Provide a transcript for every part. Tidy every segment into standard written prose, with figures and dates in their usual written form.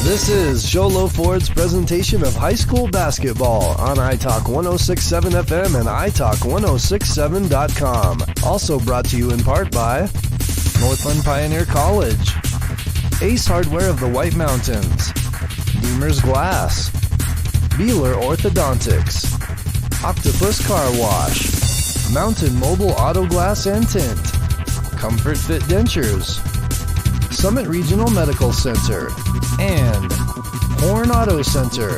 This is Sholo Ford's presentation of high school basketball on iTalk 106.7 FM and iTalk1067.com. Also brought to you in part by Northland Pioneer College, Ace Hardware of the White Mountains, Deemer's Glass, Beeler Orthodontics, Octopus Car Wash, Mountain Mobile Auto Glass and Tint, Comfort Fit Dentures, Summit Regional Medical Center, and Horn Auto Center.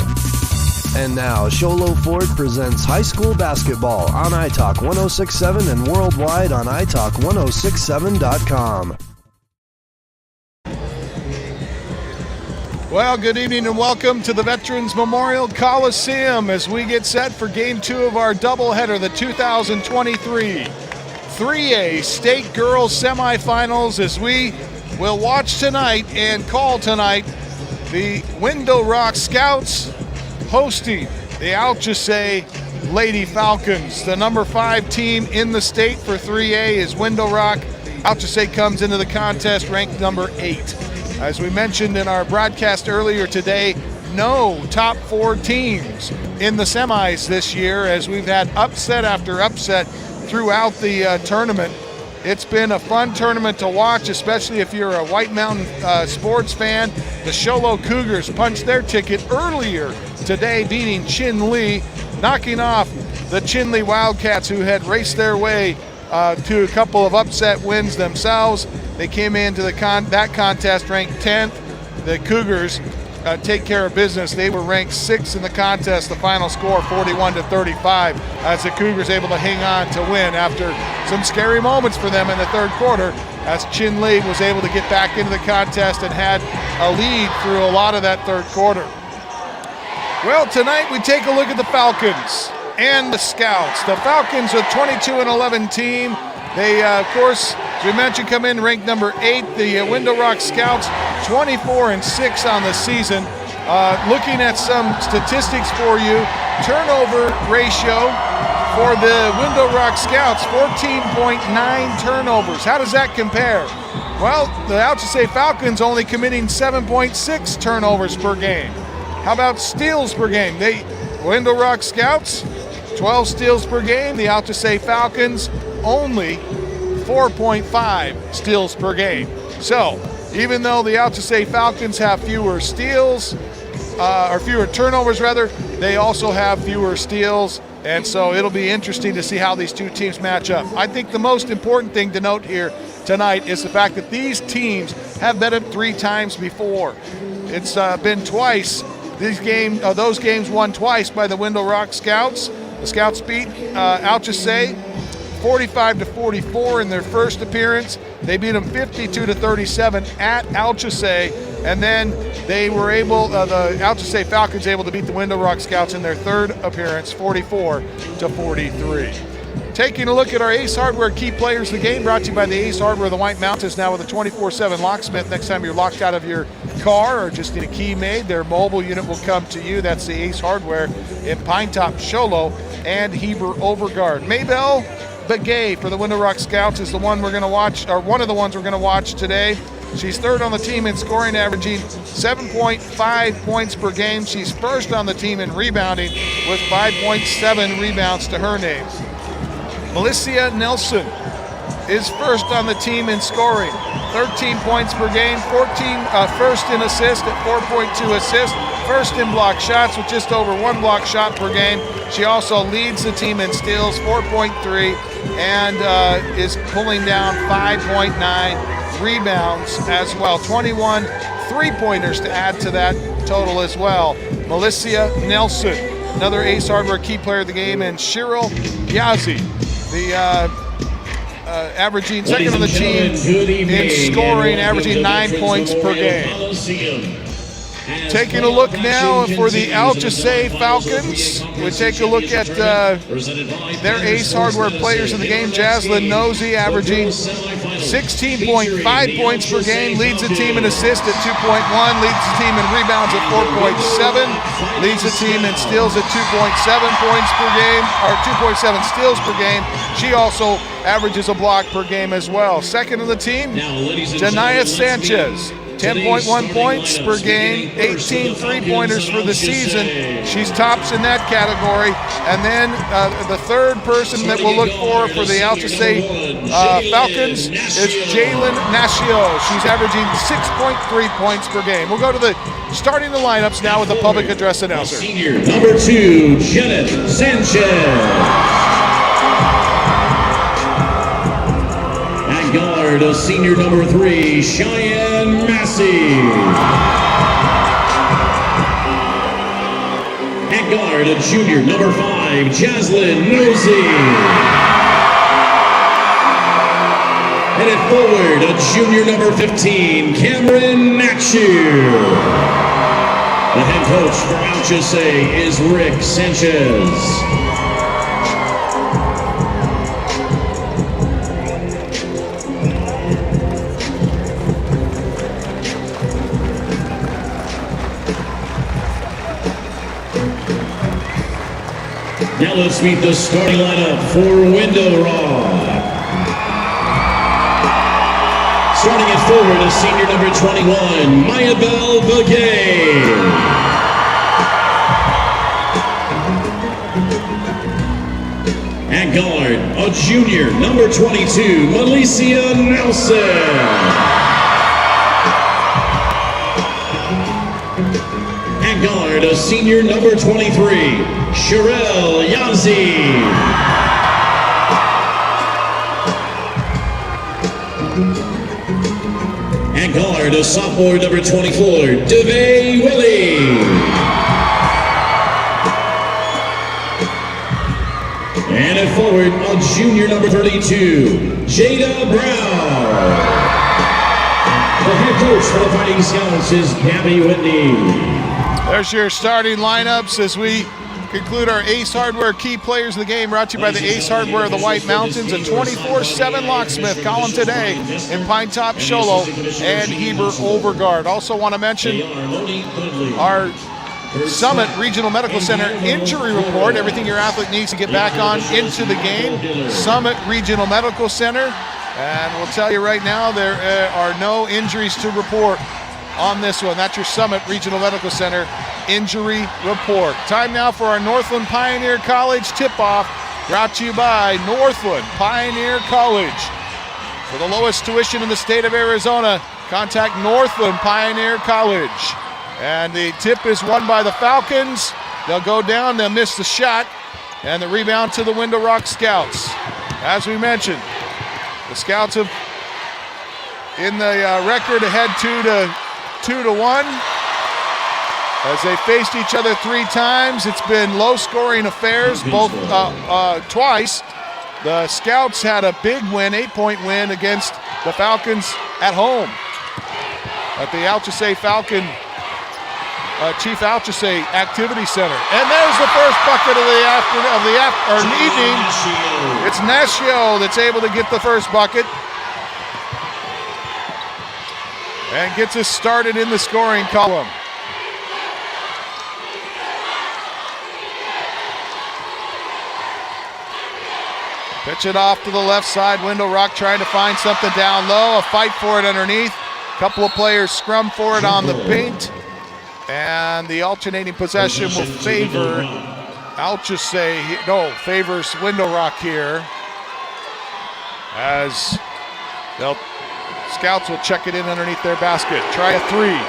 And now, Sholo Ford presents high school basketball on iTalk 106.7 and worldwide on iTalk1067.com. Well, good evening and welcome to the Veterans Memorial Colosseum as we get set for Game 2 of our doubleheader, the 2023 3A State Girls Semifinals, as we will watch tonight and call tonight the Window Rock Scouts hosting the Alchesay Lady Falcons. The number 5 team in the state for 3A is Window Rock. Alchesay comes into the contest ranked number 8. As we mentioned in our broadcast earlier today, no top 4 teams in the semis this year, as we've had upset after upset throughout the tournament. It's been a fun tournament to watch, especially if you're a White Mountain sports fan. The Sholo Cougars punched their ticket earlier today, beating Chin Lee, knocking off the Chin Lee Wildcats, who had raced their way to a couple of upset wins themselves. They came into that contest ranked 10th. The Cougars take care of business. They were ranked 6th in the contest. The final score 41-35, as the Cougars able to hang on to win after some scary moments for them in the third quarter, as Chin Lee was able to get back into the contest and had a lead through a lot of that third quarter. Well, tonight we take a look at the Falcons and the Scouts. The Falcons, a 22-11 team. They, of course, as we mentioned, come in ranked number 8. The Window Rock Scouts, 24-6 on the season. Looking at some statistics for you, turnover ratio for the Window Rock Scouts, 14.9 turnovers. How does that compare? Well, the Alchesay Falcons only committing 7.6 turnovers per game. How about steals per game? Window Rock Scouts, 12 steals per game. The Alchesay Falcons, only 4.5 steals per game. So, even though the Alchesay Falcons have fewer steals, or fewer turnovers rather, they also have fewer steals, and so it'll be interesting to see how these two teams match up. I think the most important thing to note here tonight is the fact that these teams have met up 3 times before. It's been twice. Those games won twice by the Window Rock Scouts. The Scouts beat Alchesay 45-44 in their first appearance. They beat them 52-37 at Alchesay, and then they were able, the Alchesay Falcons able to beat the Window Rock Scouts in their third appearance, 44-43. Taking a look at our Ace Hardware key players of the game, brought to you by the Ace Hardware of the White Mountains, now with a 24/7 locksmith. Next time you're locked out of your car or just need a key made, their mobile unit will come to you. That's the Ace Hardware in Pinetop, Sholo, and Heber Overgard. Maybell Begay for the Window Rock Scouts is the one we're going to watch, or one of the ones we're going to watch today. She's third on the team in scoring, averaging 7.5 points per game. She's first on the team in rebounding with 5.7 rebounds to her name. Melissa Nelson is first on the team in scoring, 13 points per game, first in assists at 4.2 assists, first in block shots with just over 1 block shot per game. She also leads the team in steals, 4.3, and is pulling down 5.9 rebounds as well. 21 3-pointers to add to that total as well. Melissa Nelson, another Ace Hardware key player of the game, and Cheryl Yazzie, the averaging second on the team in scoring, averaging 9 points per game. Taking a look now for the Alchesay Falcons, we take a look at their Ace Hardware players in the game. Jaslyn Nosey averaging 16.5 points per game, leads the team in assists at 2.1, leads the team in rebounds at 4.7, leads the team in steals at 2.7 points per game, or 2.7 steals per game. She also averages a block per game as well. Second on the team, Janaya Sanchez. 10.1 points per game, 18 three-pointers for the season. She's tops in that category. And then the third person that we'll look for the Alchesay Falcons is Jalen Nascio. She's averaging 6.3 points per game. We'll go to the starting the lineups now with the public address announcer. Senior number 2, Janet Sanchez. Guard, a senior number 3, Cheyenne Massey. At guard, a junior number 5, Jaslyn Nosey. And at forward, a junior number 15, Cameron Nakshu. The head coach for Alchesay is Rick Sanchez. Now let's meet the starting lineup for Window Rock. Starting at forward is senior number 21, Mayabel Begay. At guard, a junior number 22, Malicia Nelson. At guard, a senior number 23, Sherelle Yazzie. At guard, a sophomore number 24, Devay Willie. And at forward, a junior number 32, Jada Brown. The head coach for the Fighting Scouts is Gabby Whitney. There's your starting lineups as we conclude our Ace Hardware key players of the game, brought to you by the Ace Hardware of the White Mountains, a 24/7 locksmith. Call them today in Pine Top, Sholo, and Heber Overgard. Also want to mention our Summit Regional Medical Center injury report, everything your athlete needs to get back on into the game. Summit Regional Medical Center, and we'll tell you right now there are no injuries to report on this one. That's your Summit Regional Medical Center injury report. Time now for our Northland Pioneer College tip-off, brought to you by Northland Pioneer College. For the lowest tuition in the state of Arizona, contact Northland Pioneer College. And the tip is won by the Falcons. They'll go down, they'll miss the shot, and the rebound to the Window Rock Scouts. As we mentioned, the Scouts have in the record ahead 2-1 as they faced each other 3 times. It's been low-scoring affairs both twice. The Scouts had a big win, 8-point win against the Falcons at home at the Alchesay Falcon Chief Alchesay Activity Center. And there's the first bucket of the evening. It's Nascio that's able to get the first bucket and gets us started in the scoring column. Pitch it off to the left side. Window Rock trying to find something down low. A fight for it underneath. A couple of players scrum for it on the paint. And the alternating possession will favor Alchesay. No, favors Window Rock here. As Scouts will check it in underneath their basket. Try a 3.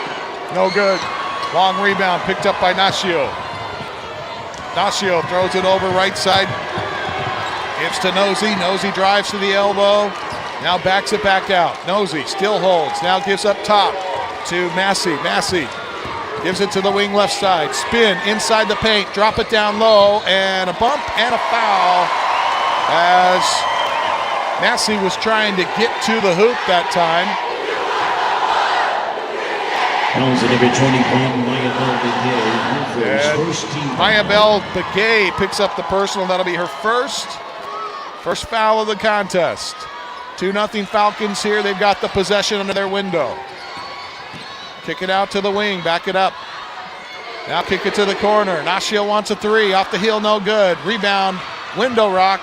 No good. Long rebound picked up by Nascio. Nascio throws it over right side. Gives to Nosey. Nosey drives to the elbow. Now backs it back out. Nosey still holds. Now gives up top to Massey. Massey gives it to the wing left side. Spin inside the paint. Drop it down low. And a bump and a foul as Massey was trying to get to the hoop that time. Mayabel Begay picks up the personal. That'll be her first foul of the contest. 2-0 Falcons here. They've got the possession under their window. Kick it out to the wing, back it up. Now kick it to the corner. Nashio wants a three, off the heel, no good. Rebound, Window Rock,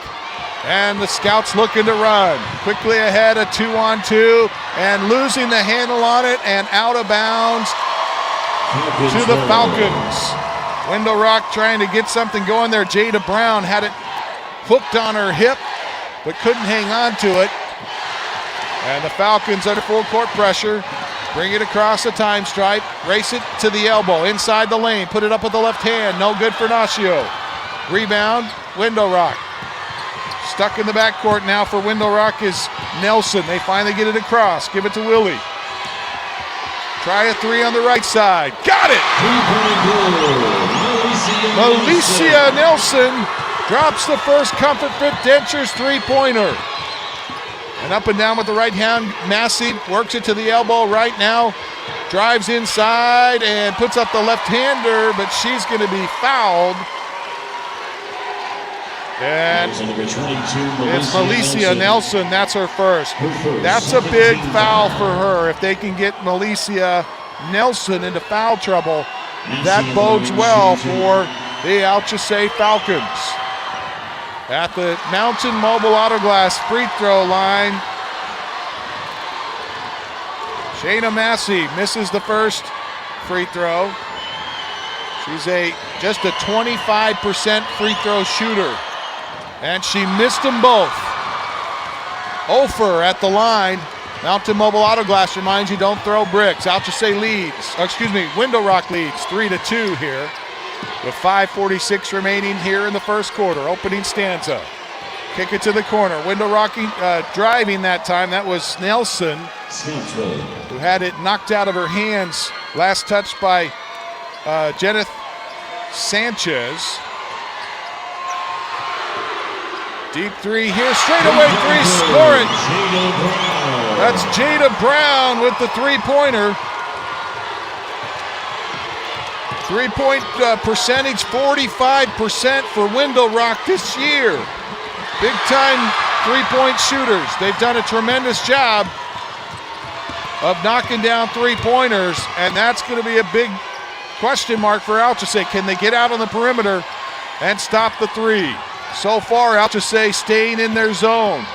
and the Scouts looking to run. Quickly ahead, a 2-on-2, and losing the handle on it, and out of bounds to the Falcons. Window Rock trying to get something going there. Jada Brown had it hooked on her hip, but couldn't hang on to it. And the Falcons under full court pressure. Bring it across the time stripe, race it to the elbow, inside the lane, put it up with the left hand, no good for Nashio. Rebound, Window Rock. Stuck in the backcourt now for Window Rock is Nelson. They finally get it across, give it to Willie. Try a three on the right side, got it! Alicia Nelson drops the first Comfort Fit Dentures three-pointer. And up and down with the right hand, Massey works it to the elbow right now, drives inside and puts up the left-hander, but she's going to be fouled. And it's Alicia Nelson, that's her first. That's a big foul for her. If they can get Alicia Nelson into foul trouble, that bodes well for the Alchesay Falcons. At the Mountain Mobile Autoglass free throw line, Shayna Massey misses the first free throw. She's just a 25% free throw shooter, and she missed them both. Ofer at the line. Mountain Mobile Autoglass reminds you, don't throw bricks. Alchesay leads, Window Rock leads 3-2 here, with 5:46 remaining here in the first quarter. Opening stanza. Kick it to the corner. Window Rock driving that time. That was Nelson, who had it knocked out of her hands. Last touch by Jeneth Sanchez. Deep three here. Straightaway three. Score it. That's Jada Brown with the three-pointer. Three-point percentage, 45% for Window Rock this year. Big-time three-point shooters. They've done a tremendous job of knocking down three-pointers, and that's going to be a big question mark for Alchesay. Can they get out on the perimeter and stop the three? So far, Alchesay staying in their zone.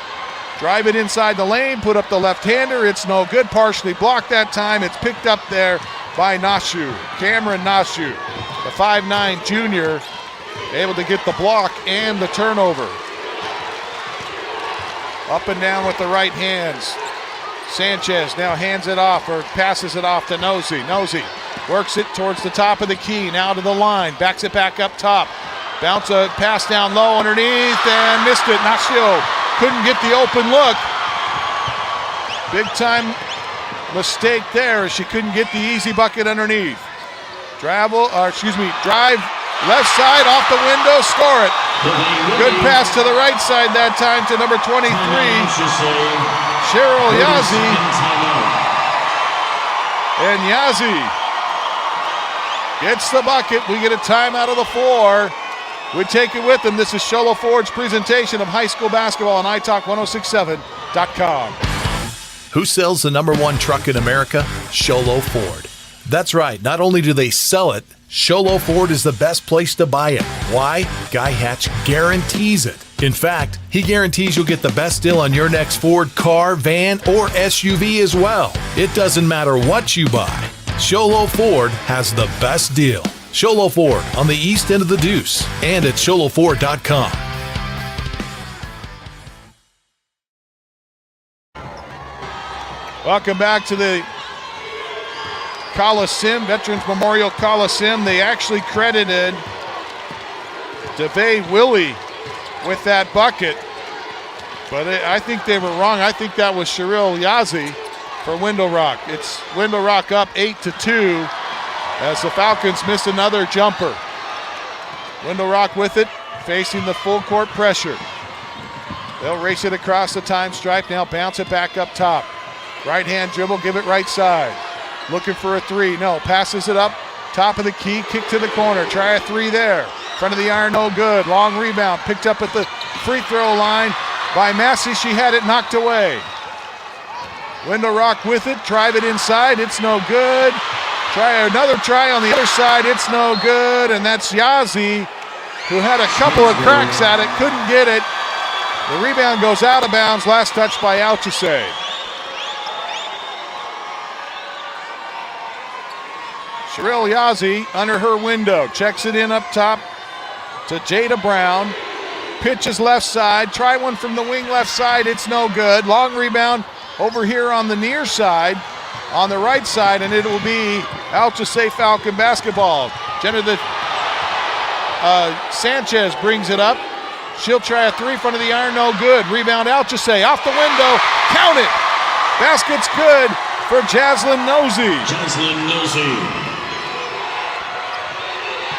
Drive it inside the lane, put up the left-hander. It's no good, partially blocked that time. It's picked up there by Nashu, Cameron Nashu, the 5'9" junior, able to get the block and the turnover. Up and down with the right hands. Sanchez now hands it off, or passes it off to Nosey. Nosey works it towards the top of the key, now to the line, backs it back up top. Bounce a pass down low underneath and missed it. Nashu couldn't get the open look. Big time mistake there as she couldn't get the easy bucket underneath. Drive left side off the window, score it. Good pass to the right side that time to number 23, Cheryl Yazzie. And Yazzie gets the bucket. We get a timeout of the floor. We take it with them. This is Sholo Ford's presentation of high school basketball on iTalk1067.com. Who sells the #1 truck in America? Sholo Ford. That's right. Not only do they sell it, Sholo Ford is the best place to buy it. Why? Guy Hatch guarantees it. In fact, he guarantees you'll get the best deal on your next Ford car, van, or SUV as well. It doesn't matter what you buy. Sholo Ford has the best deal. Sholo Ford on the east end of the Deuce and at sholoford.com. Welcome back to the Colosseum, Veterans Memorial Colosseum. They actually credited DeVay Willie with that bucket, but I think they were wrong. I think that was Cheryl Yazzie for Window Rock. It's Window Rock up 8-2 as the Falcons miss another jumper. Window Rock with it, facing the full court pressure. They'll race it across the time stripe, now bounce it back up top. Right hand dribble, give it right side. Looking for a three, no, passes it up, top of the key, kick to the corner, try a three there. Front of the iron, no good, long rebound, picked up at the free throw line by Massey. She had it knocked away. Window Rock with it, drive it inside, it's no good. Try another try on the other side, it's no good, and that's Yazzie, who had a couple of cracks at it, couldn't get it. The rebound goes out of bounds, last touch by Alchesay. Cheryl Yazzie under her window, checks it in up top to Jada Brown. Pitches left side, try one from the wing left side, it's no good. Long rebound over here on the near side, on the right side, and it will be Alchesay Falcon basketball. Sanchez brings it up. She'll try a three front of the iron, no good. Rebound Alchesay, off the window, count it. Basket's good for Jaslyn Nosey.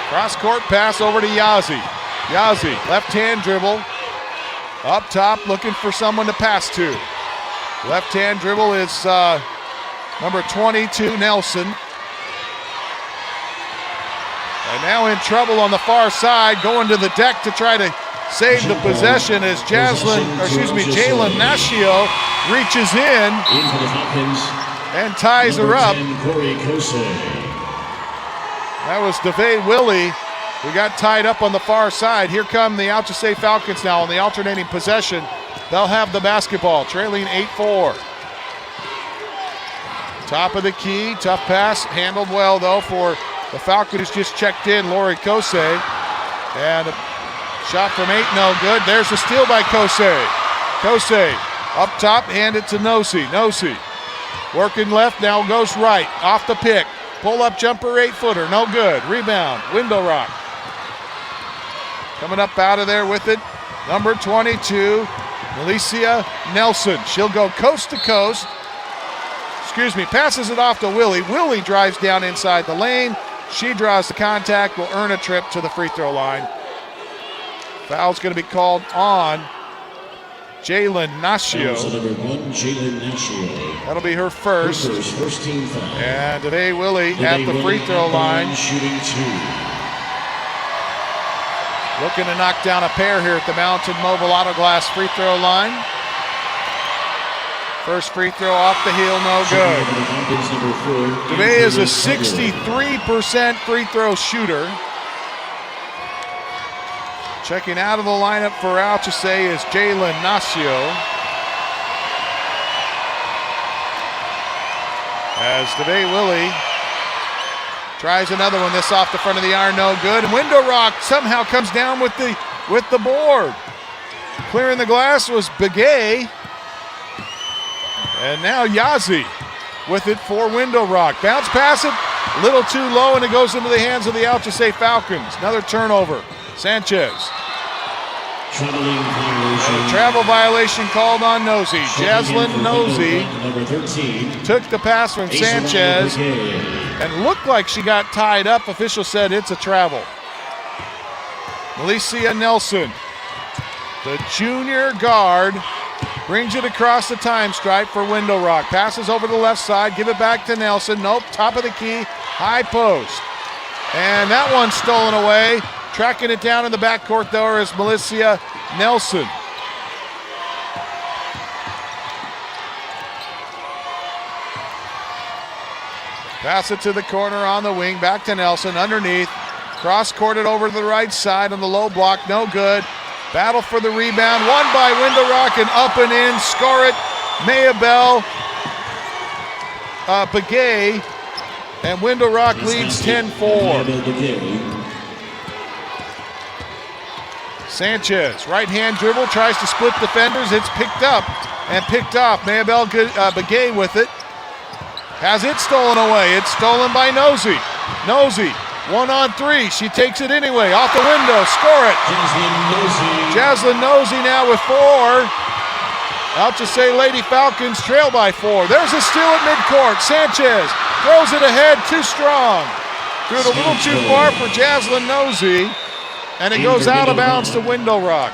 Cross-court pass over to Yazzie. Yazzie, left-hand dribble. Up top, looking for someone to pass to. Left-hand dribble is number 22, Nelson. And now in trouble on the far side, going to the deck to try to save the possession as Jalen Nascio reaches in and ties her up. That was DeVay Willie who got tied up on the far side. Here come the Alchesay Falcons now on the alternating possession. They'll have the basketball, trailing 8-4. Top of the key, tough pass, handled well though for the Falcons just checked in, Lori Kosei. And a shot from 8, no good. There's a steal by Kosei. Kosei up top, hand it to Nosey. Nosey working left, now goes right, off the pick. Pull up jumper, 8-footer, no good. Rebound, Window Rock. Coming up out of there with it, number 22, Alicia Nelson. She'll go coast to coast. Passes it off to Willie. Willie drives down inside the lane. She draws the contact, will earn a trip to the free throw line. Foul's going to be called on Jalen Nascio. That'll be her first. First team foul. And today Willie at the free throw line. Shooting 2. Looking to knock down a pair here at the Mountain Mobile Auto Glass free throw line. First free throw off the heel, no good. DeVay is a 63% free throw shooter. Checking out of the lineup for Alchesay is Jalen Nascio. As DeVay Willie tries another one, this off the front of the iron, no good. Window Rock somehow comes down with the board. Clearing the glass was Begay. And now Yazzie with it for Window Rock. Bounce pass it, a little too low, and it goes into the hands of the Alchesay Falcons. Another turnover. Sanchez. Travel violation called on Nosey. Jaslyn Nosey took the pass from Sanchez and looked like she got tied up. Official said it's a travel. Alicia Nelson, the junior guard, brings it across the time stripe for Window Rock. Passes over the left side, give it back to Nelson. Nope, top of the key, high post. And that one's stolen away. Tracking it down in the backcourt, though, is Alicia Nelson. Pass it to the corner on the wing, back to Nelson, underneath. Cross-courted over to the right side on the low block, no good. Battle for the rebound, won by Window Rock, and up and in, score it, Mayabelle Begay, and Window Rock leads 10-4. Sanchez, right-hand dribble, tries to split defenders, it's picked up and picked off. Mayabelle Begay with it, has it stolen away, it's stolen by Nosey. Nosey, 1-on-3, she takes it anyway, off the window, score it. Jaslyn Nosey now with 4. Alchesay Lady Falcons trail by 4. There's a steal at midcourt. Sanchez throws it ahead, too strong. Threw it a little too far for Jaslyn Nosey, and it goes out of bounds to Window Rock.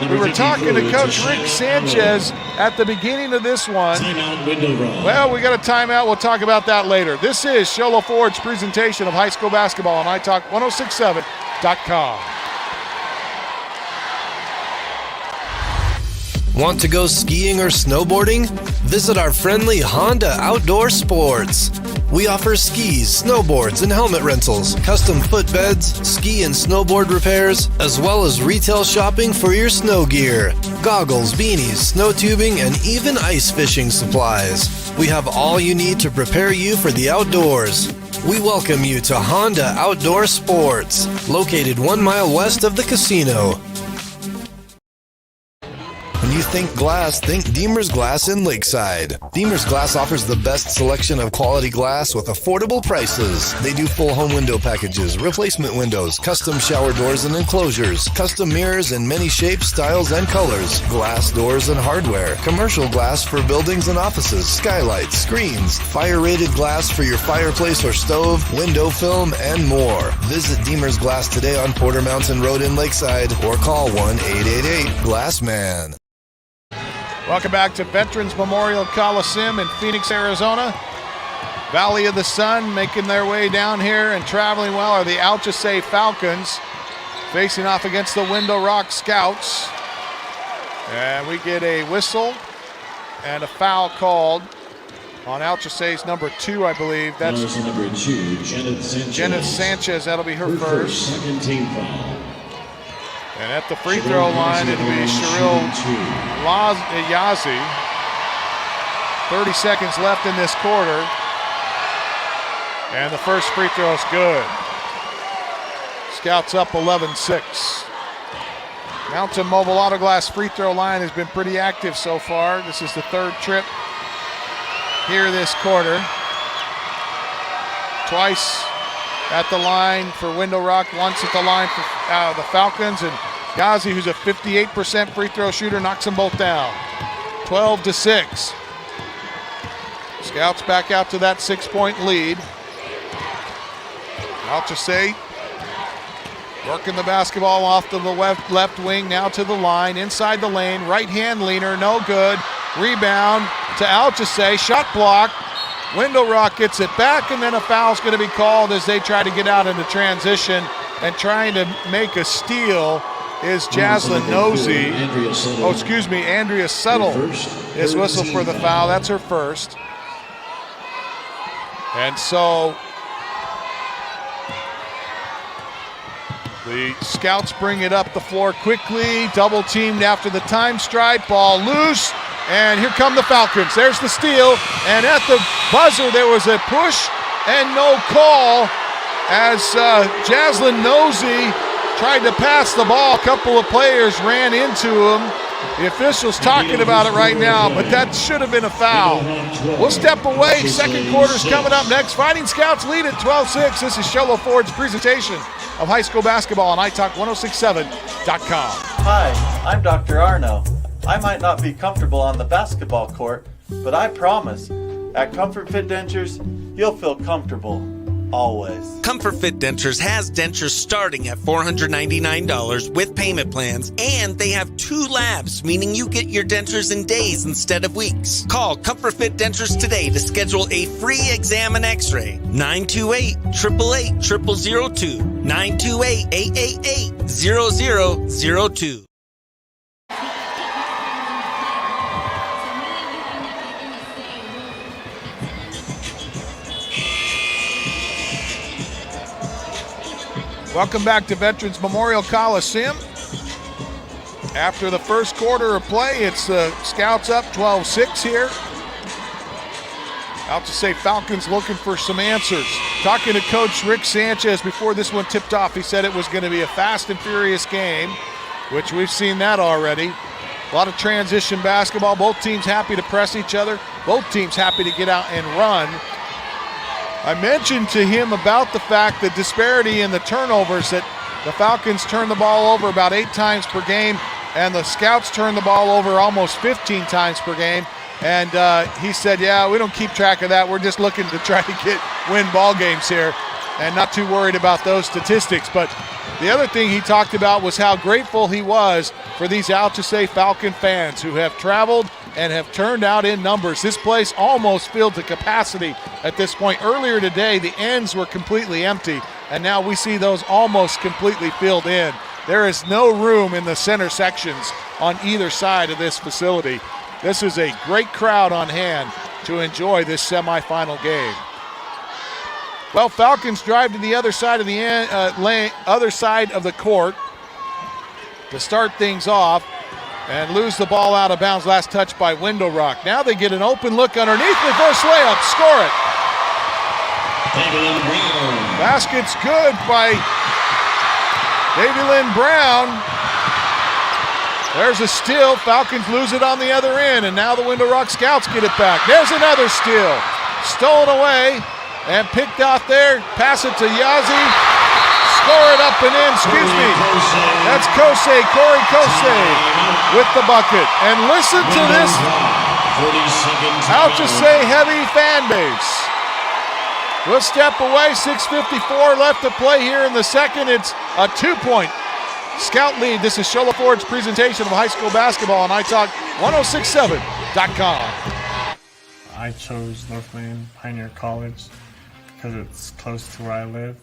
We were talking to Coach Rick Sanchez at the beginning of this one. Well, we got a timeout. We'll talk about that later. This is Sholo Ford's presentation of high school basketball on iTalk1067.com. Want to go skiing or snowboarding? Visit our friendly Honda Outdoor Sports. We offer skis, snowboards, and helmet rentals, custom footbeds, ski and snowboard repairs, as well as retail shopping for your snow gear, goggles, beanies, snow tubing, and even ice fishing supplies. We have all you need to prepare you for the outdoors. We welcome you to Honda Outdoor Sports, located 1 mile west of the casino. When you think glass, think Deemer's Glass in Lakeside. Deemer's Glass offers the best selection of quality glass with affordable prices. They do full home window packages, replacement windows, custom shower doors and enclosures, custom mirrors in many shapes, styles, and colors, glass doors and hardware, commercial glass for buildings and offices, skylights, screens, fire-rated glass for your fireplace or stove, window film, and more. Visit Deemer's Glass today on Porter Mountain Road in Lakeside or call 1-888-GLASSMAN. Welcome back to Veterans Memorial Coliseum in Phoenix, Arizona. Valley of the Sun making their way down here and traveling well are the Alchesay Falcons, facing off against the Window Rock Scouts. And we get a whistle and a foul called on Alchesay's number 2, I believe. That's number 2, Janet Sanchez. That'll be her first. Second team foul. And at the free throw line, it'll be Cheryl Yazi. 30 seconds left in this quarter. And the first free throw is good. Scouts up 11-6. Mountain Mobile Auto Glass free throw line has been pretty active so far. This is the third trip here this quarter. Twice at the line for Window Rock, once at the line for the Falcons, and Ghazi, who's a 58% free throw shooter, knocks them both down. 12-6. Scouts back out to that 6-point lead. Alchesay working the basketball off to the left wing, now to the line, inside the lane, right hand leaner, no good. Rebound to Alchesay, shot block. Window Rock gets it back, and then a foul's going to be called as they try to get out into transition, and trying to make a steal is Jaslyn Nosey. Andrea Settle is whistled for the foul. That's her first. And so the Scouts bring it up the floor quickly, double teamed after the time strike, ball loose, and here come the Falcons. There's the steal, and at the buzzer there was a push and no call as Jaslyn Nosey tried to pass the ball. A couple of players ran into him. The official's talking about it right now, but that should have been a foul. We'll step away. Second quarter's coming up next. Fighting Scouts lead at 12-6. This is Sholo Ford's presentation of high school basketball on iTalk1067.com. Hi, I'm Dr. Arno. I might not be comfortable on the basketball court, but I promise, at Comfort Fit Dentures, you'll feel comfortable. Always. Comfort Fit Dentures has dentures starting at $499 with payment plans, and they have 2 labs, meaning you get your dentures in days instead of weeks. Call Comfort Fit Dentures today to schedule a free exam and x-ray. 928-888-0002. 928-888-0002. Welcome back to Veterans Memorial Coliseum. After the first quarter of play, it's Scouts up 12-6 here. Alchesay Falcons looking for some answers. Talking to Coach Rick Sanchez before this one tipped off, he said it was going to be a fast and furious game, which we've seen that already. A lot of transition basketball. Both teams happy to press each other. Both teams happy to get out and run. I mentioned to him about the fact, the disparity in the turnovers, that the Falcons turn the ball over about 8 times per game, and the Scouts turn the ball over almost 15 times per game. And he said, yeah, we don't keep track of that. We're just looking to try to win ball games here and not too worried about those statistics. But the other thing he talked about was how grateful he was for these Alchesay Falcon fans who have traveled and have turned out in numbers. This place almost filled to capacity at this point. Earlier today, the ends were completely empty, and now we see those almost completely filled in. There is no room in the center sections on either side of this facility. This is a great crowd on hand to enjoy this semifinal game. Well, Falcons drive to the other side of the court to start things off and lose the ball out of bounds. Last touch by Window Rock. Now they get an open look underneath, reverse layup, score it. Basket's good by Davy Lynn Brown. There's a steal. Falcons lose it on the other end, and now the Window Rock Scouts get it back. There's another steal. Stolen away and picked out there. Pass it to Yazzie. Score it up and in. Excuse me. That's Corey Kosei with the bucket. And listen to this Alchesay heavy fan base. We'll step away. 6:54 left to play here in the second. It's a 2-point Scout lead. This is Sholo Ford's presentation of high school basketball on iTalk1067.com. I chose Northland Pioneer College because it's close to where I live.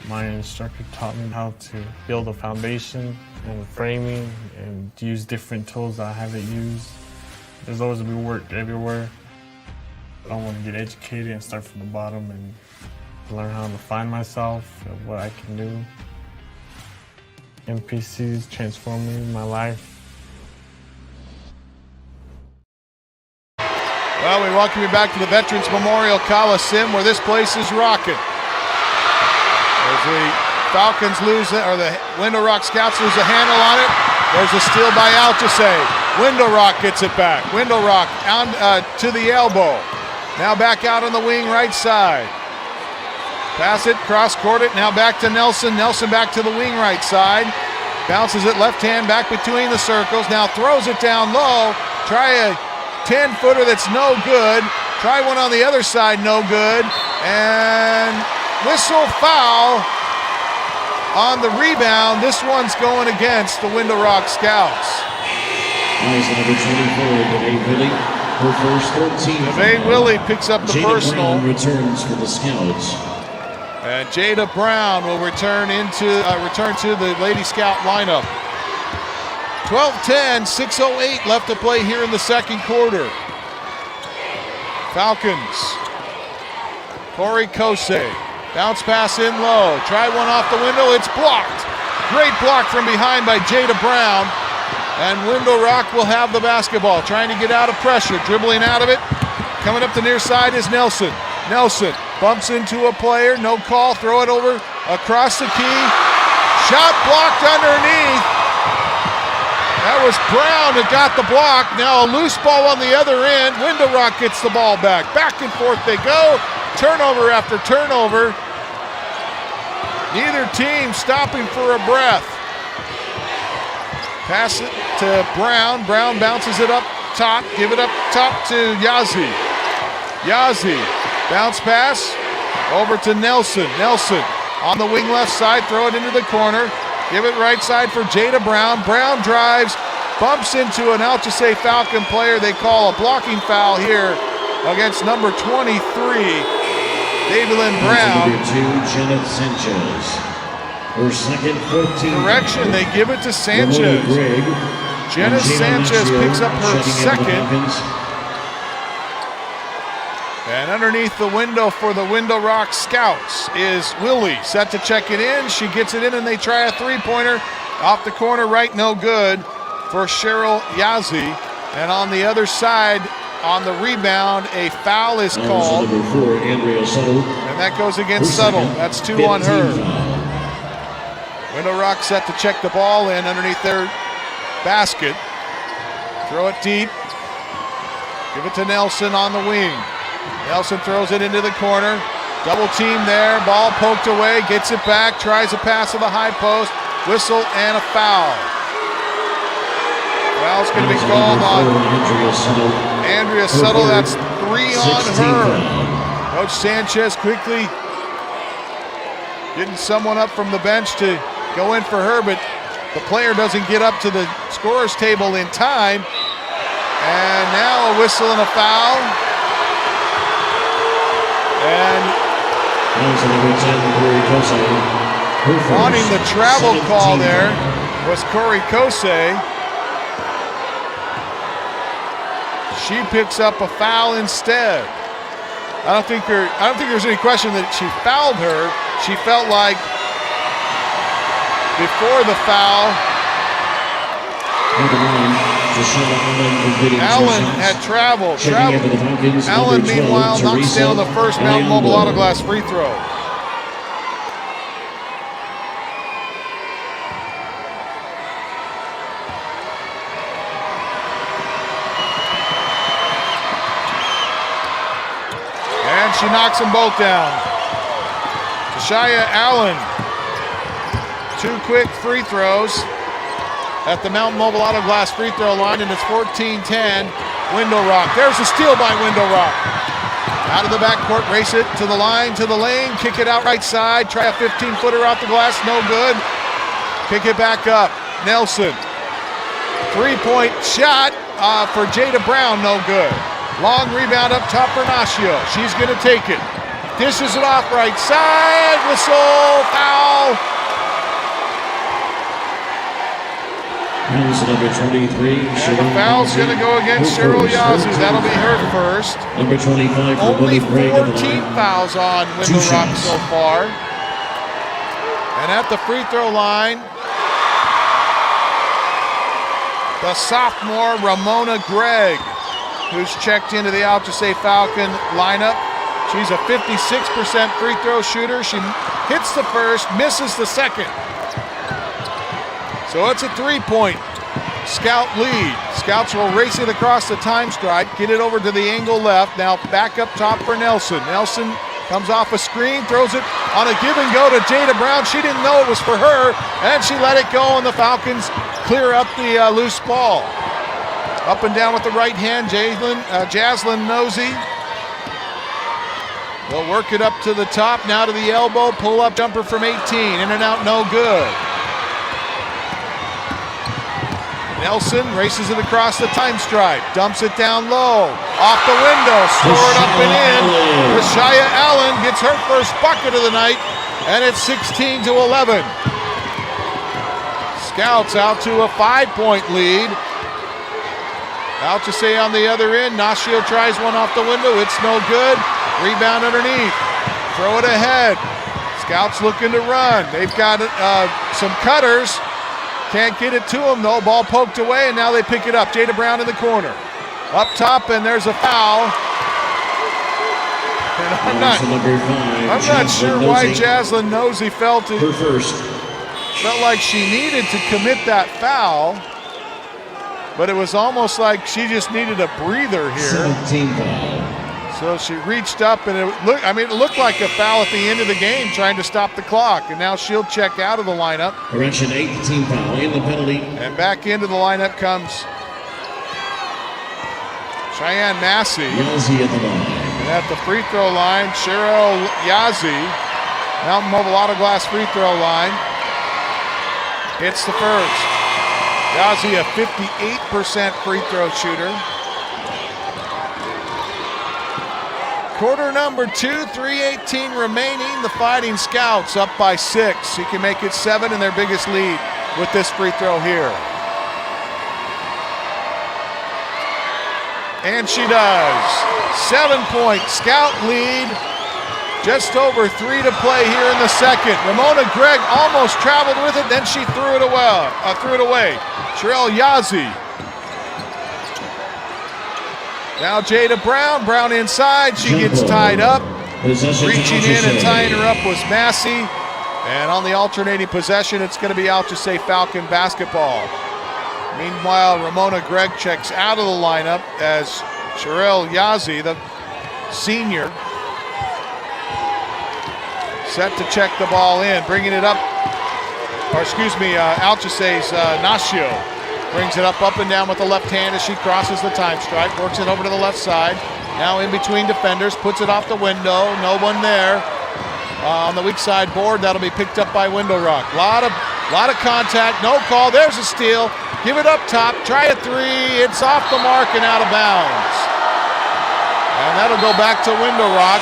My instructor taught me how to build a foundation and framing and use different tools that I haven't used. There's always been work everywhere. I want to get educated and start from the bottom and learn how to find myself and what I can do. MPC's transforming my life. Well, we welcome you back to the Veterans Memorial Coliseum, where this place is rocking. As the Falcons lose it, or the Window Rock Scouts lose a handle on it. There's a steal by Alchesay. Window Rock gets it back. Window Rock on, to the elbow. Now back out on the wing right side. Pass it, cross-court it, now back to Nelson. Nelson back to the wing right side. Bounces it left hand back between the circles. Now throws it down low. Try a 10-footer that's no good. Try one on the other side, no good. And whistle foul on the rebound. This one's going against the Window Rock Scouts. Number 24, Devay Willie, her first 13. Devay Willie picks up the Jada personal. Brown returns for the Scouts. And Jada Brown will return to the Lady Scout lineup. 12-10, 6:08 left to play here in the second quarter. Falcons. Corey Kosei. Bounce pass in low. Try one off the window. It's blocked. Great block from behind by Jada Brown. And Window Rock will have the basketball. Trying to get out of pressure. Dribbling out of it. Coming up the near side is Nelson. Nelson bumps into a player. No call. Throw it over across the key. Shot blocked underneath. That was Brown that got the block. Now a loose ball on the other end. Window Rock gets the ball back. Back and forth they go. Turnover after turnover. Neither team stopping for a breath. Pass it to Brown. Brown bounces it up top. Give it up top to Yazzie. Yazzie. Bounce pass over to Nelson. Nelson on the wing left side. Throw it into the corner. Give it right side for Jada Brown. Brown drives, bumps into an Alchesay Falcon player. They call a blocking foul here against number 23, Davy Lynn Brown. Number 2, Janet Sanchez. Her second 14. Correction, they give it to Sanchez. Jenna Sanchez picks up her second. And underneath the window for the Window Rock Scouts is Willie. Set to check it in. She gets it in and they try a three-pointer. Off the corner right, no good for Cheryl Yazzie. And on the other side, on the rebound, a foul is called. Number 4, Andrea Suttle. And that goes against Suttle. That's 2 on her. Window Rock set to check the ball in underneath their basket. Throw it deep. Give it to Nelson on the wing. Nelson throws it into the corner. Double team there. Ball poked away. Gets it back. Tries a pass to the high post. Whistle and a foul. Foul's going to be called on Andrea Suttle. That's 3 on her. Coach Sanchez quickly getting someone up from the bench to go in for her, but the player doesn't get up to the scorer's table in time. And now a whistle and a foul. And wanting the travel call there. was Corey Kosei. She picks up a foul instead. I don't think there's any question that she fouled her. She felt like before the foul, Allen had traveled. Allen, meanwhile, knocks down the first Mountain Mobile Auto Glass free throw. And she knocks them both down. Tashia Allen, 2 quick free throws at the Mountain Mobile Auto Glass free throw line, and it's 14-10. Window Rock. There's a steal by Window Rock. Out of the backcourt, race it to the line, to the lane, kick it out right side, try a 15-footer out the glass, no good. Kick it back up. Nelson. 3-point shot for Jada Brown, no good. Long rebound up top for Nacio. She's going to take it. Dishes it off right side. Whistle, foul. Number 23. And the foul's going to go against Cheryl Yazzie. That'll be her first. Number 25. Only 14 fouls on Window Rock so far. And at the free throw line, the sophomore Ramona Gregg, who's checked into the Alchesay Falcon lineup. She's a 56% free throw shooter. She hits the first, misses the second. So it's a 3-point Scout lead. Scouts will race it across the time stripe, get it over to the angle left. Now back up top for Nelson. Nelson comes off a screen, throws it on a give and go to Jada Brown. She didn't know it was for her, and she let it go, and the Falcons clear up the loose ball. Up and down with the right hand, Jaslyn Nosey. They'll work it up to the top, now to the elbow, pull up jumper from 18, in and out, no good. Nelson races it across the time stripe, dumps it down low, off the window, score it up and in. Tashia Allen gets her first bucket of the night, and it's 16-11. Scouts out to a 5-point lead. Alchesay on the other end. Nacio tries one off the window. It's no good. Rebound underneath. Throw it ahead. Scouts looking to run. They've got some cutters. Can't get it to them though. Ball poked away, and now they pick it up. Jada Brown in the corner. Up top, and there's a foul. And I'm not sure why Jaslyn Nosey felt like she needed to commit that foul. But it was almost like she just needed a breather here. 17 foul. So she reached up, and it looked like a foul at the end of the game, trying to stop the clock. And now she'll check out of the lineup. Correction, 18 foul in the penalty. And back into the lineup comes Cheyenne Massey. Yazzie at the line. And at the free throw line, Cheryl Yazzie, Mountain Mobile Auto Glass free throw line, hits the first. Yazzie, a 58% free throw shooter. Quarter number 2, 3:18 remaining. The Fighting Scouts up by 6. He can make it 7 in their biggest lead with this free throw here. And she does. 7-point Scout lead. Just over 3 to play here in the second. Ramona Gregg almost traveled with it, then she threw it away. Cheryl Yazzie. Now Jada Brown. Brown inside. She gets tied up. Reaching in and tying her up was Massey. And on the alternating possession, it's going to be Alchesay Falcon basketball. Meanwhile, Ramona Gregg checks out of the lineup as Cheryl Yazzie, the senior, set to check the ball in, bringing it up, Alchesay's Nacio brings it up and down with the left hand as she crosses the time stripe, works it over to the left side, now in between defenders, puts it off the window, no one there. On the weak side board, that'll be picked up by Window Rock. Lot of contact, no call, there's a steal, give it up top, try a three, it's off the mark and out of bounds. And that'll go back to Window Rock.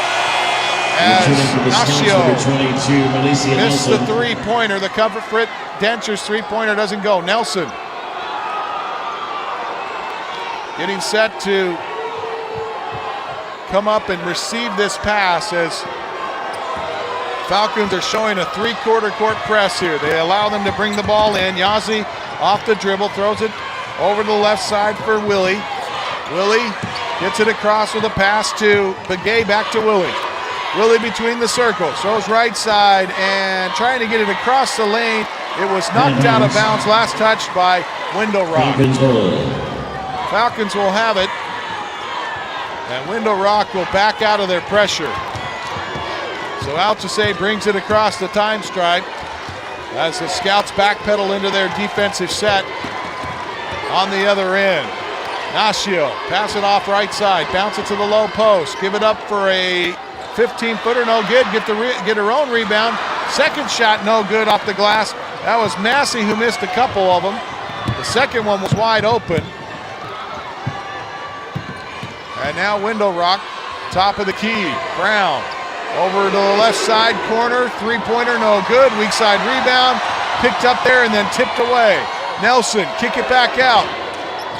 As Nacio missed the three-pointer, the Comfort Fit Dencher's three-pointer doesn't go. Nelson getting set to come up and receive this pass as Falcons are showing a three-quarter court press here. They allow them to bring the ball in. Yazzie off the dribble, throws it over to the left side for Willie. Willie gets it across with a pass to Begay, back to Willie. Willie between the circles, throws right side and trying to get it across the lane. It was knocked out of bounds, last touched by Window Rock. Falcons will have it, and Window Rock will back out of their pressure. So Alchesay brings it across the time stripe as the Scouts backpedal into their defensive set on the other end. Nascio, pass it off right side, bounce it to the low post, give it up for a 15-footer, no good, get her own rebound. Second shot, no good off the glass. That was Massey who missed a couple of them. The second one was wide open. And now Window Rock, top of the key. Brown over to the left side corner, three-pointer, no good. Weak side rebound, picked up there and then tipped away. Nelson, kick it back out.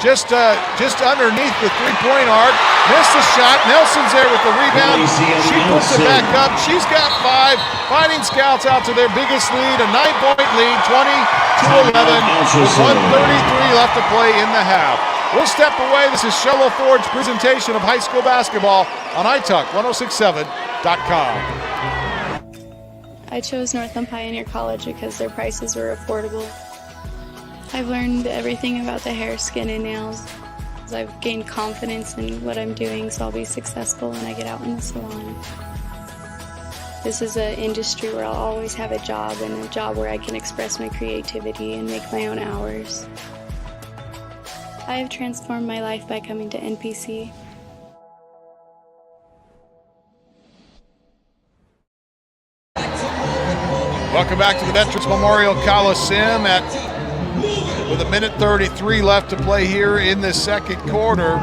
Just underneath the three-point arc. Missed the shot. Nelson's there with the rebound. She puts it back up. She's got 5. Fighting Scouts out to their biggest lead, a 9-point lead, 20-11, with 1:33 left to play in the half. We'll step away. This is Sholo Ford's presentation of high school basketball on iTalk1067.com. I chose Northland Pioneer College because their prices were affordable. I've learned everything about the hair, skin, and nails. I've gained confidence in what I'm doing, so I'll be successful when I get out in the salon. This is an industry where I'll always have a job, and a job where I can express my creativity and make my own hours. I have transformed my life by coming to NPC. Welcome back to the Veterans Memorial Coliseum with a minute 33 left to play here in the second quarter.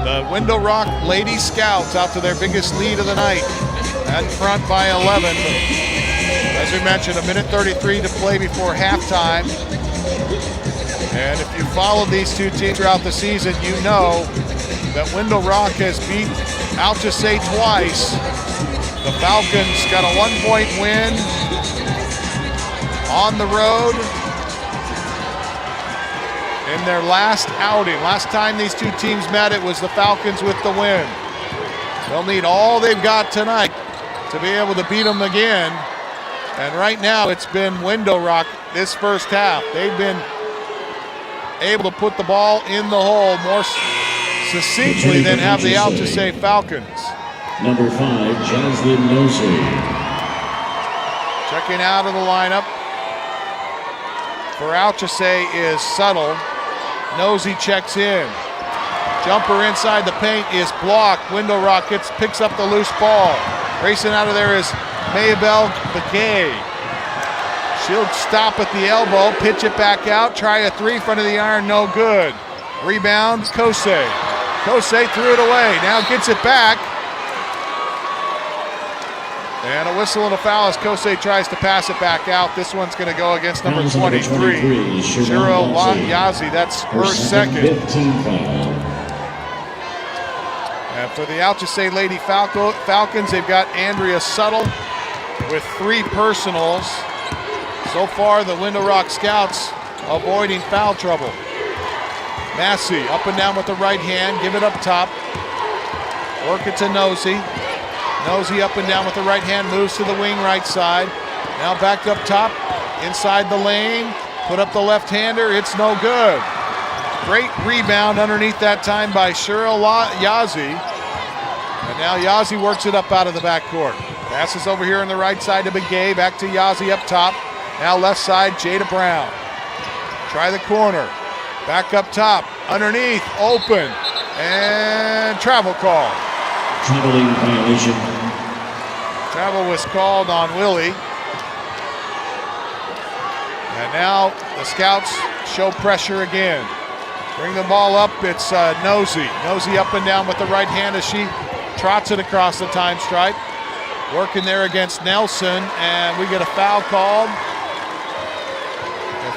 The Window Rock Lady Scouts out to their biggest lead of the night, in front by 11. As we mentioned, a minute 33 to play before halftime. And if you followed these two teams throughout the season, you know that Window Rock has beat Alchesay twice. The Falcons got a 1-point win on the road in their last outing. Last time these two teams met, it was the Falcons with the win. They'll need all they've got tonight to be able to beat them again. And right now it's been Window Rock this first half. They've been able to put the ball in the hole more succinctly than have the Alchesay Falcons. Number 5, Jaslyn Nosey. Checking out of the lineup for Alchesay is Subtle. Nosey checks in. Jumper inside the paint is blocked. Window Rock picks up the loose ball. Racing out of there is Maybelle Begay. She'll stop at the elbow, pitch it back out, try a three, front of the iron, no good. Rebound, Kosei. Kosei threw it away, now gets it back. And a whistle and a foul as Kosei tries to pass it back out. This one's going to go against number 23, Shiro Yazzie. That's her second. And for the Alchesay Lady Falcons, they've got Andrea Subtle with 3 personals. So far, the Window Rock Scouts avoiding foul trouble. Massey up and down with the right hand, give it up top. Work it to Nosey. Nosey up and down with the right hand, moves to the wing right side. Now back up top, inside the lane, put up the left-hander, it's no good. Great rebound underneath that time by Cheryl Yazzie. And now Yazzie works it up out of the backcourt. Passes over here on the right side to Begay, back to Yazzie up top. Now left side, Jada Brown. Try the corner, back up top, underneath, open, and travel call. Traveling violation. Travel was called on Willie. And now the Scouts show pressure again. Bring the ball up, it's Nosey. Nosey up and down with the right hand as she trots it across the time stripe. Working there against Nelson, and we get a foul called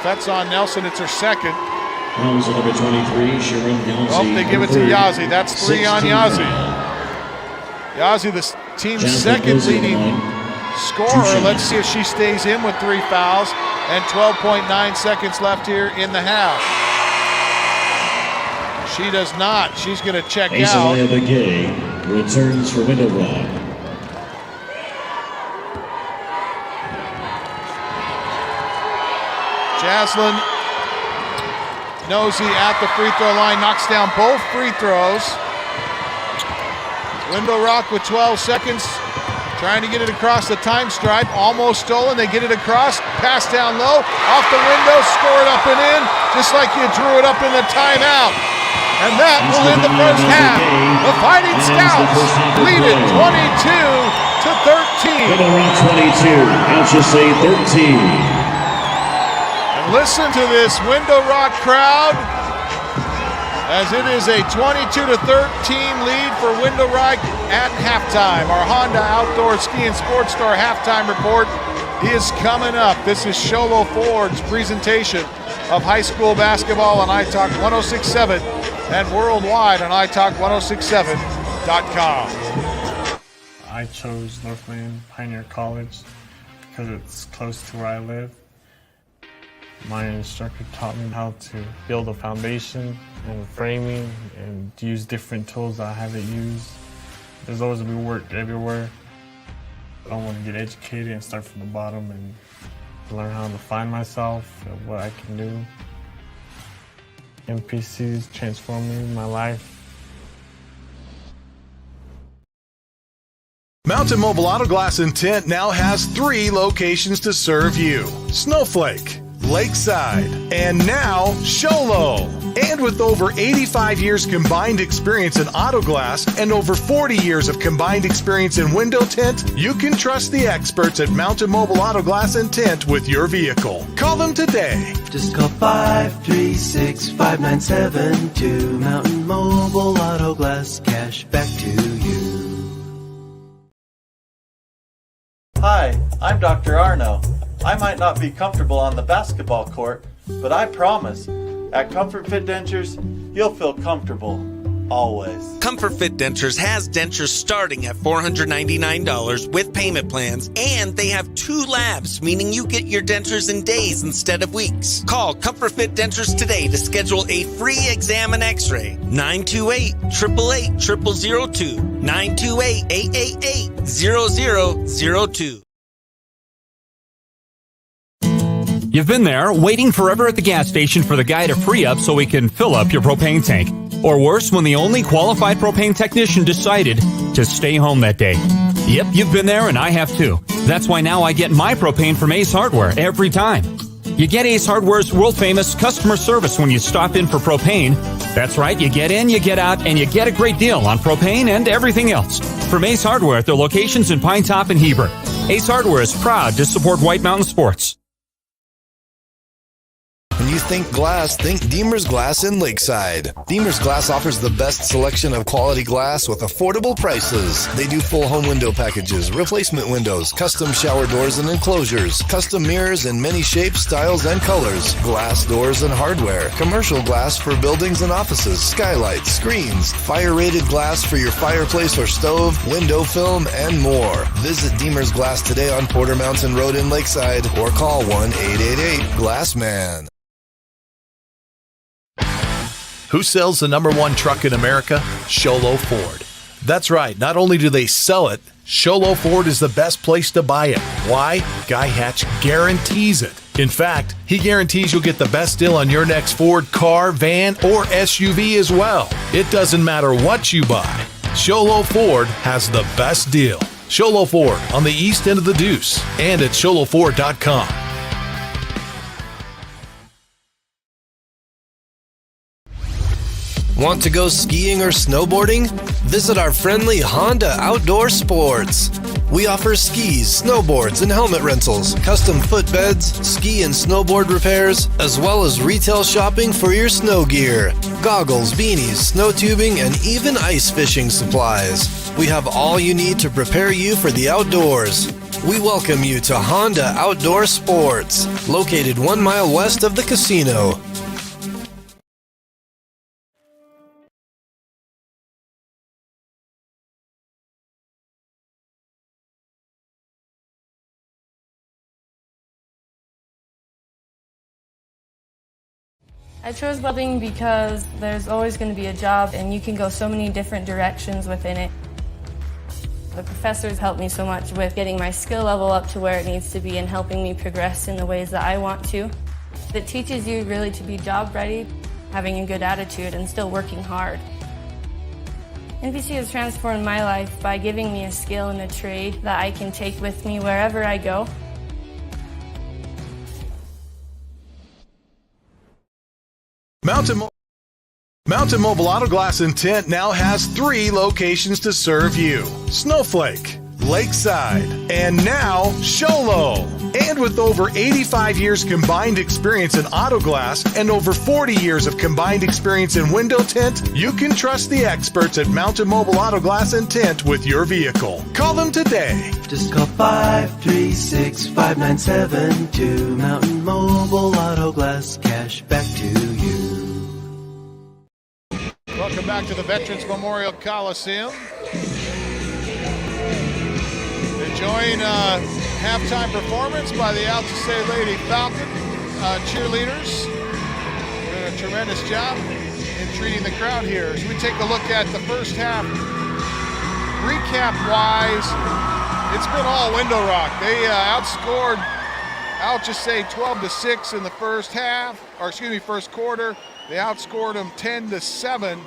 That's on Nelson. It's her second. Fouls on number 23, Sharon Yazzie. Oh, they give it to Yazzie. That's 3 on Yazzie. Yazzie, the team's second leading scorer. Let's see if she stays in with 3 fouls and 12.9 seconds left here in the half. She does not. She's going to check out. AIA returns for Window Rock. Jaslyn Nosey at the free throw line, knocks down both free throws. Window Rock with 12 seconds, trying to get it across the time stripe, almost stolen. They get it across, pass down low, off the window, score it up and in, just like you drew it up in the timeout. And that will end the first half. The Fighting Scouts lead it 22-13. Window Rock 22, Alchesay 13. Listen to this Window Rock crowd, as it is a 22-13 lead for Window Rock at halftime. Our Honda Outdoor Ski and Sports Store halftime report is coming up. This is Sholo Ford's presentation of high school basketball on iTalk 106.7 and worldwide on iTalk1067.com. I chose Northland Pioneer College because it's close to where I live. My instructor taught me how to build a foundation and framing and use different tools that I haven't used. There's always going to be work everywhere. I want to get educated and start from the bottom and learn how to find myself and what I can do. MPC's transforming my life. Mountain Mobile Auto Glass and Tint now has 3 locations to serve you: Snowflake, Lakeside, and now Sholo. And with over 85 years combined experience in auto glass and over 40 years of combined experience in window tint, you can trust the experts at Mountain Mobile Auto Glass and Tint with your vehicle. Call them today. Just call 536-5972. Mountain Mobile Auto Glass, cash back to you. Hi, I'm Dr. Arno. I might not be comfortable on the basketball court, but I promise, at Comfort Fit Dentures, you'll feel comfortable, always. Comfort Fit Dentures has dentures starting at $499 with payment plans, and they have 2 labs, meaning you get your dentures in days instead of weeks. Call Comfort Fit Dentures today to schedule a free exam and x-ray. 928-888-0002. 928-888-0002. You've been there, waiting forever at the gas station for the guy to free up so he can fill up your propane tank. Or worse, when the only qualified propane technician decided to stay home that day. Yep, you've been there and I have too. That's why now I get my propane from Ace Hardware every time. You get Ace Hardware's world-famous customer service when you stop in for propane. That's right, you get in, you get out, and you get a great deal on propane and everything else. From Ace Hardware at their locations in Pine Top and Heber. Ace Hardware is proud to support White Mountain Sports. When you think glass, think Deemer's Glass in Lakeside. Deemer's Glass offers the best selection of quality glass with affordable prices. They do full home window packages, replacement windows, custom shower doors and enclosures, custom mirrors in many shapes, styles, and colors, glass doors and hardware, commercial glass for buildings and offices, skylights, screens, fire-rated glass for your fireplace or stove, window film, and more. Visit Deemer's Glass today on Porter Mountain Road in Lakeside or call 1-888-GLASSMAN. Who sells the #1 truck in America? Sholo Ford. That's right, not only do they sell it, Sholo Ford is the best place to buy it. Why? Guy Hatch guarantees it. In fact, he guarantees you'll get the best deal on your next Ford car, van, or SUV as well. It doesn't matter what you buy. Sholo Ford has the best deal. Sholo Ford on the east end of the Deuce and at sholoford.com. Want to go skiing or snowboarding? Visit our friendly Honda Outdoor Sports. We offer skis, snowboards, and helmet rentals, custom footbeds, ski and snowboard repairs, as well as retail shopping for your snow gear, goggles, beanies, snow tubing, and even ice fishing supplies. We have all you need to prepare you for the outdoors. We welcome you to Honda Outdoor Sports, located 1 mile west of the casino. I chose welding because there's always going to be a job and you can go so many different directions within it. The professors helped me so much with getting my skill level up to where it needs to be and helping me progress in the ways that I want to. It teaches you really to be job ready, having a good attitude, and still working hard. NPC has transformed my life by giving me a skill and a trade that I can take with me wherever I go. Mountain Mobile Auto Glass and Tint now has 3 locations to serve you: Snowflake, Lakeside, and now Show Low. And with over 85 years combined experience in auto glass and over 40 years of combined experience in window tint, you can trust the experts at Mountain Mobile Auto Glass and Tint with your vehicle. Call them today. Just call 536-5972. Mountain Mobile Auto Glass, cash back to you. Welcome back to the Veterans Memorial Coliseum. Enjoying a halftime performance by the Alchesay Lady Falcons cheerleaders. Doing a tremendous job in treating the crowd here. As we take a look at the first half, recap-wise, it's been all window rock. They outscored Alchesay 12-6 in the first quarter. They outscored them 10-7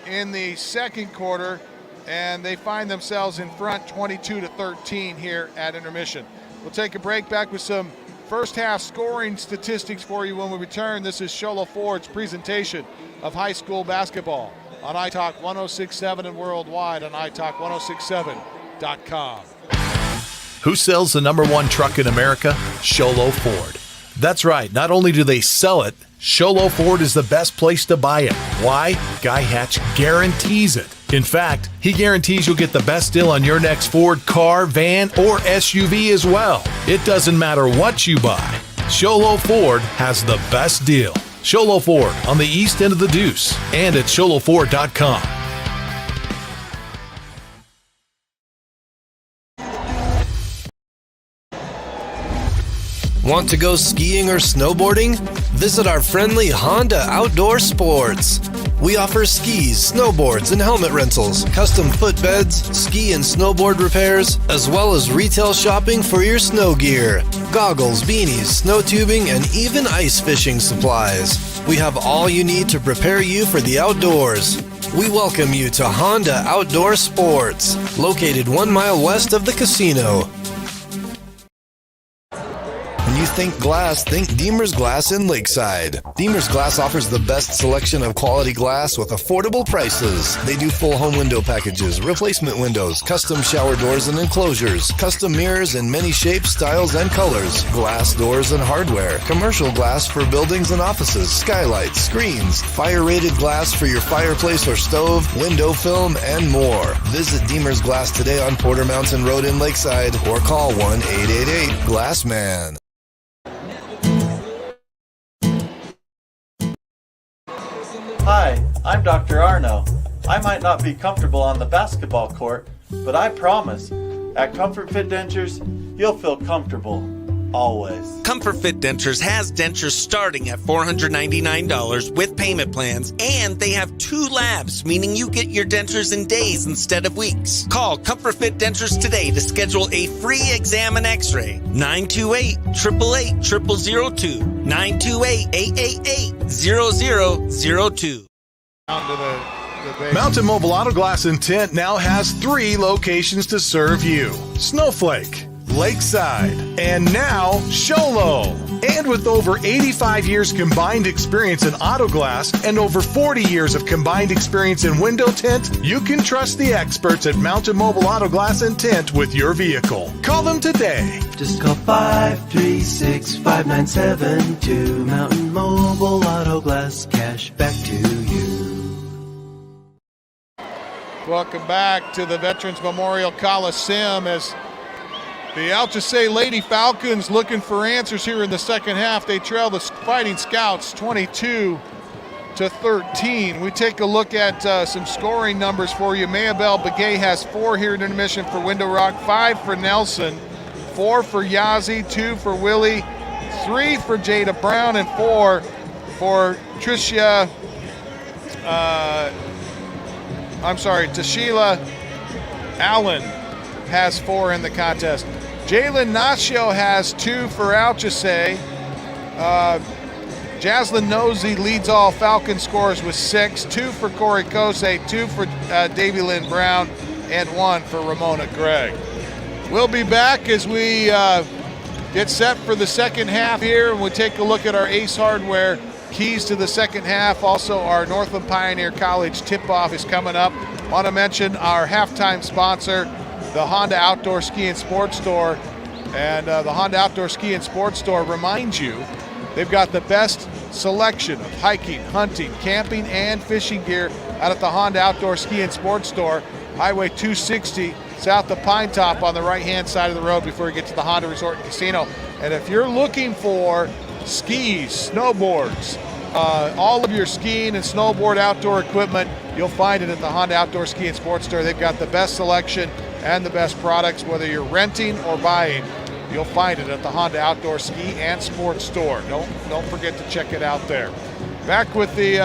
in the second quarter, and they find themselves in front 22-13 here at intermission. We'll take a break, back with some first half scoring statistics for you when we return. This is Sholo Ford's presentation of high school basketball on iTalk 106.7 and worldwide on iTalk1067.com. Who sells the #1 truck in America? Sholo Ford. That's right. Not only do they sell it, Sholo Ford is the best place to buy it. Why? Guy Hatch guarantees it. In fact, he guarantees you'll get the best deal on your next Ford car, van, or SUV as well. It doesn't matter what you buy. Sholo Ford has the best deal. Sholo Ford on the east end of the Deuce and at sholoford.com. Want to go skiing or snowboarding? Visit our friendly Honda Outdoor Sports. We offer skis, snowboards, and helmet rentals, custom footbeds, ski and snowboard repairs, as well as retail shopping for your snow gear, goggles, beanies, snow tubing, and even ice fishing supplies. We have all you need to prepare you for the outdoors. We welcome you to Honda Outdoor Sports, located 1 mile west of the casino. When you think glass, think Deemer's Glass in Lakeside. Deemer's Glass offers the best selection of quality glass with affordable prices. They do full home window packages, replacement windows, custom shower doors and enclosures, custom mirrors in many shapes, styles, and colors, glass doors and hardware, commercial glass for buildings and offices, skylights, screens, fire-rated glass for your fireplace or stove, window film, and more. Visit Deemer's Glass today on Porter Mountain Road in Lakeside or call 1-888-GLASSMAN. Hi, I'm Dr. Arno. I might not be comfortable on the basketball court, but I promise, at Comfort Fit Dentures, you'll feel comfortable, always. Comfort Fit Dentures has dentures starting at $499 with payment plans, and they have 2 labs, meaning you get your dentures in days instead of weeks. Call Comfort Fit Dentures today to schedule a free exam and x-ray. 928-888-0002. 928-888-0002. Mountain Mobile Auto Glass and Tint now has 3 locations to serve you: Snowflake, Lakeside, and now Show Low. And with over 85 years combined experience in auto glass and over 40 years of combined experience in window tint, you can trust the experts at Mountain Mobile Auto Glass and Tint with your vehicle. Call them today. Just call 536-5972. Mountain Mobile Auto Glass, cash back to you. Welcome back to the Veterans Memorial Coliseum as The Alchesay Lady Falcons looking for answers here in the second half. They trail the Fighting Scouts 22-13. We take a look at some scoring numbers for you. Mayabelle Begay has 4 here in intermission for Window Rock, 5 for Nelson, 4 for Yazzie, 2 for Willie, 3 for Jada Brown, and 4 for Tashila Allen has 4 in the contest. Jalen Nacio has 2 for Alchesay. Jaslyn Nosey leads all Falcon scores with 6, 2 for Corey Kose, 2 for Davy Lynn Brown, and 1 for Ramona Gregg. We'll be back as we get set for the second half here, and we'll take a look at our Ace Hardware keys to the second half. Also, our Northland Pioneer College tip-off is coming up. Want to mention our halftime sponsor, the Honda Outdoor Ski and Sports Store. And the Honda Outdoor Ski and Sports Store reminds you they've got the best selection of hiking, hunting, camping, and fishing gear out at the Honda Outdoor Ski and Sports Store, Highway 260, south of Pine Top on the right-hand side of the road before you get to the Honda Resort and Casino. And if you're looking for skis, snowboards, all of your skiing and snowboard outdoor equipment, you'll find it at the Honda Outdoor Ski and Sports Store. They've got the best selection and the best products. Whether you're renting or buying, you'll find it at the Honda Outdoor Ski and Sports Store. Don't forget to check it out there. Back with the,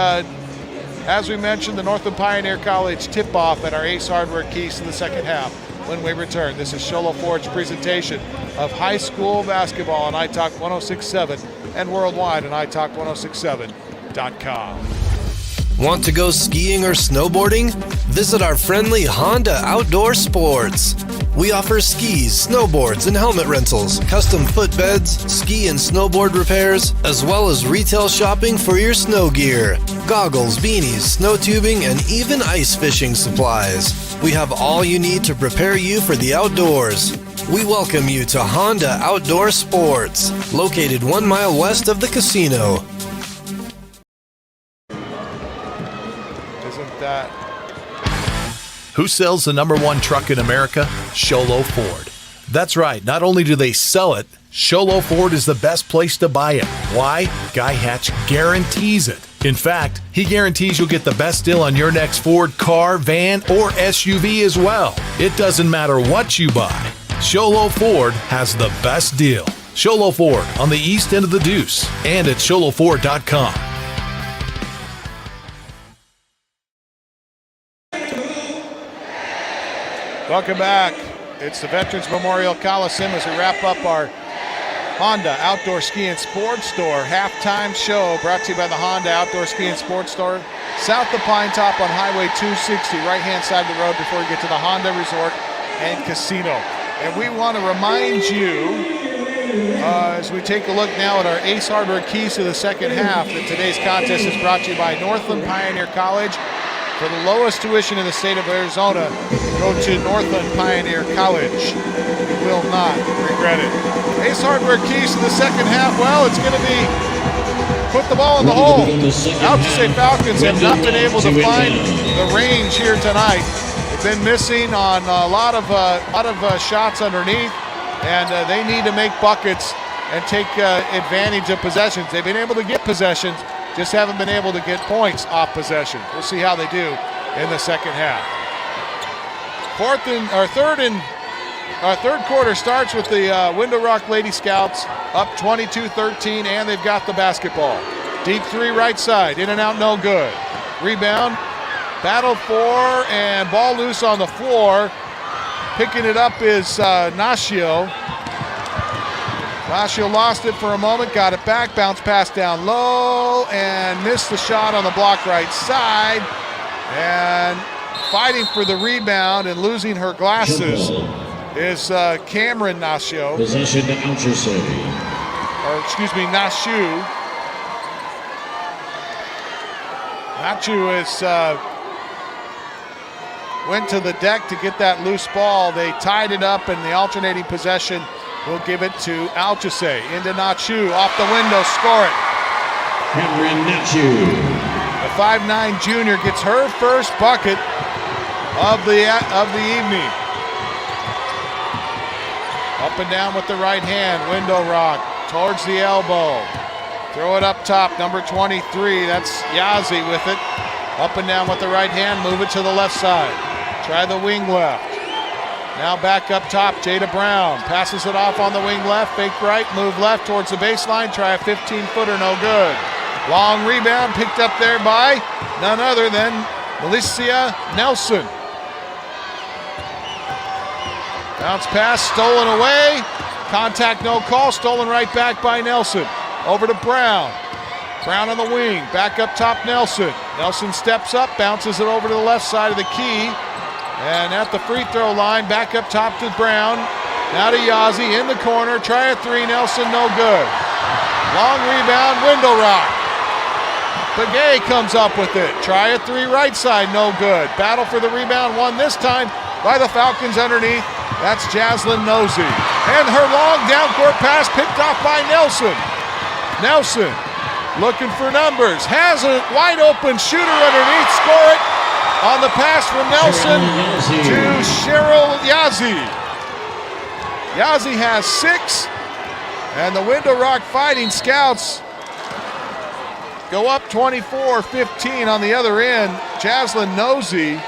as we mentioned, the Northland Pioneer College tip-off and our Ace Hardware keys to the second half when we return. This is Sholo Ford's presentation of high school basketball on iTalk 106.7 and worldwide on iTalk1067.com. Want to go skiing or snowboarding? Visit our friendly Honda Outdoor Sports. We offer skis, snowboards, and helmet rentals, custom footbeds, ski and snowboard repairs, as well as retail shopping for your snow gear, goggles, beanies, snow tubing, and even ice fishing supplies. We have all you need to prepare you for the outdoors. We welcome you to Honda Outdoor Sports, located 1 mile west of the casino. Who sells the #1 truck in America? Sholo Ford. That's right, not only do they sell it, Sholo Ford is the best place to buy it. Why? Guy Hatch guarantees it. In fact, he guarantees you'll get the best deal on your next Ford car, van, or SUV as well. It doesn't matter what you buy. Sholo Ford has the best deal. Sholo Ford on the east end of the Deuce and at sholoford.com. Welcome back. It's the Veterans Memorial Coliseum as we wrap up our Honda Outdoor Ski and Sports Store halftime show, brought to you by the Honda Outdoor Ski and Sports Store, south of Pine Top on Highway 260, right-hand side of the road before you get to the Honda Resort and Casino. And we want to remind you, as we take a look now at our Ace Hardware keys to the second half, that today's contest is brought to you by Northland Pioneer College. For the lowest tuition in the state of Arizona, go to Northland Pioneer College. You will not regret it. Ace Hardware keys to the second half. Well, it's going to be put the ball in the hole. Alchesay Falcons have not been able to find the range here tonight. They've been missing on a lot of shots underneath, and they need to make buckets and take advantage of possessions. They've been able to get possessions, just haven't been able to get points off possession. We'll see how they do in the second half. Third quarter starts with the Window Rock Lady Scouts up 22-13, and they've got the basketball. Deep three right side, in and out, no good. Rebound, battle for, and ball loose on the floor. Picking it up is Nacio. Nacio lost it for a moment, got it back, bounce pass down low, and missed the shot on the block right side. And fighting for the rebound and losing her glasses is Cameron Nacio. Possession to Alchesay. Or excuse me, Nashu. Nashu is went to the deck to get that loose ball. They tied it up, and the alternating possession will give it to Alchesay. Into Nachu, off the window, score it. Cameron Nachu. The 5'9" junior gets her first bucket of the evening. Up and down with the right hand, window rock towards the elbow. Throw it up top, number 23, that's Yazzie with it. Up and down with the right hand, move it to the left side. Try the wing left. Now back up top, Jada Brown passes it off on the wing left, fake right, move left towards the baseline, try a 15-footer, no good. Long rebound picked up there by none other than Alicia Nelson. Bounce pass, stolen away. Contact, no call, stolen right back by Nelson. Over to Brown. Brown on the wing, back up top, Nelson. Nelson steps up, bounces it over to the left side of the key. And at the free throw line, back up top to Brown. Now to Yazzie in the corner. Try a three, Nelson, no good. Long rebound, window rock. Begay comes up with it. Try a three, right side, no good. Battle for the rebound, won this time by the Falcons underneath. That's Jaslyn Nosey. And her long down-court pass picked off by Nelson. Nelson looking for numbers. Has a wide open shooter underneath. Score it. On the pass from Nelson to Cheryl Yazzie. Yazzie has 6, and the Window Rock Fighting Scouts go up 24-15 on the other end. Jaslyn Nosey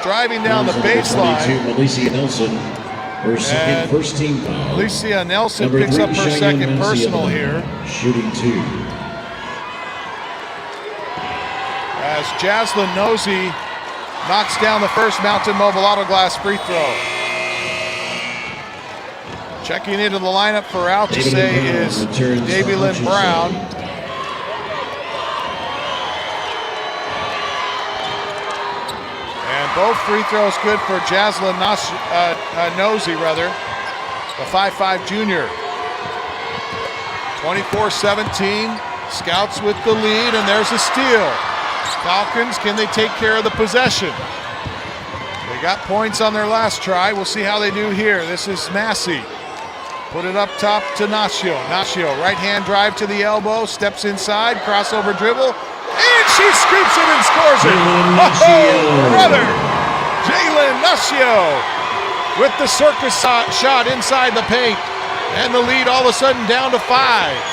driving down the baseline. Alicia Nelson, her second first team foul. Alicia Nelson picks up her second personal here. Shooting 2. As Jaslyn Nosey knocks down the first Mountain Mobile Auto Glass free throw. Checking into the lineup for Alchesay is Davy Lynn Brown. And both free throws good for Jaslyn Nosey, the 5'5 junior. 24-17, Scouts with the lead, and there's a steal. Falcons, can they take care of the possession? They got points on their last try. We'll see how they do here. This is Massey. Put it up top to Nacio. Nacio, right hand drive to the elbow, steps inside, crossover dribble, and she scoops it and scores it. Oh, brother! Jalen Nacio with the circus shot inside the paint. And the lead all of a sudden down to 5.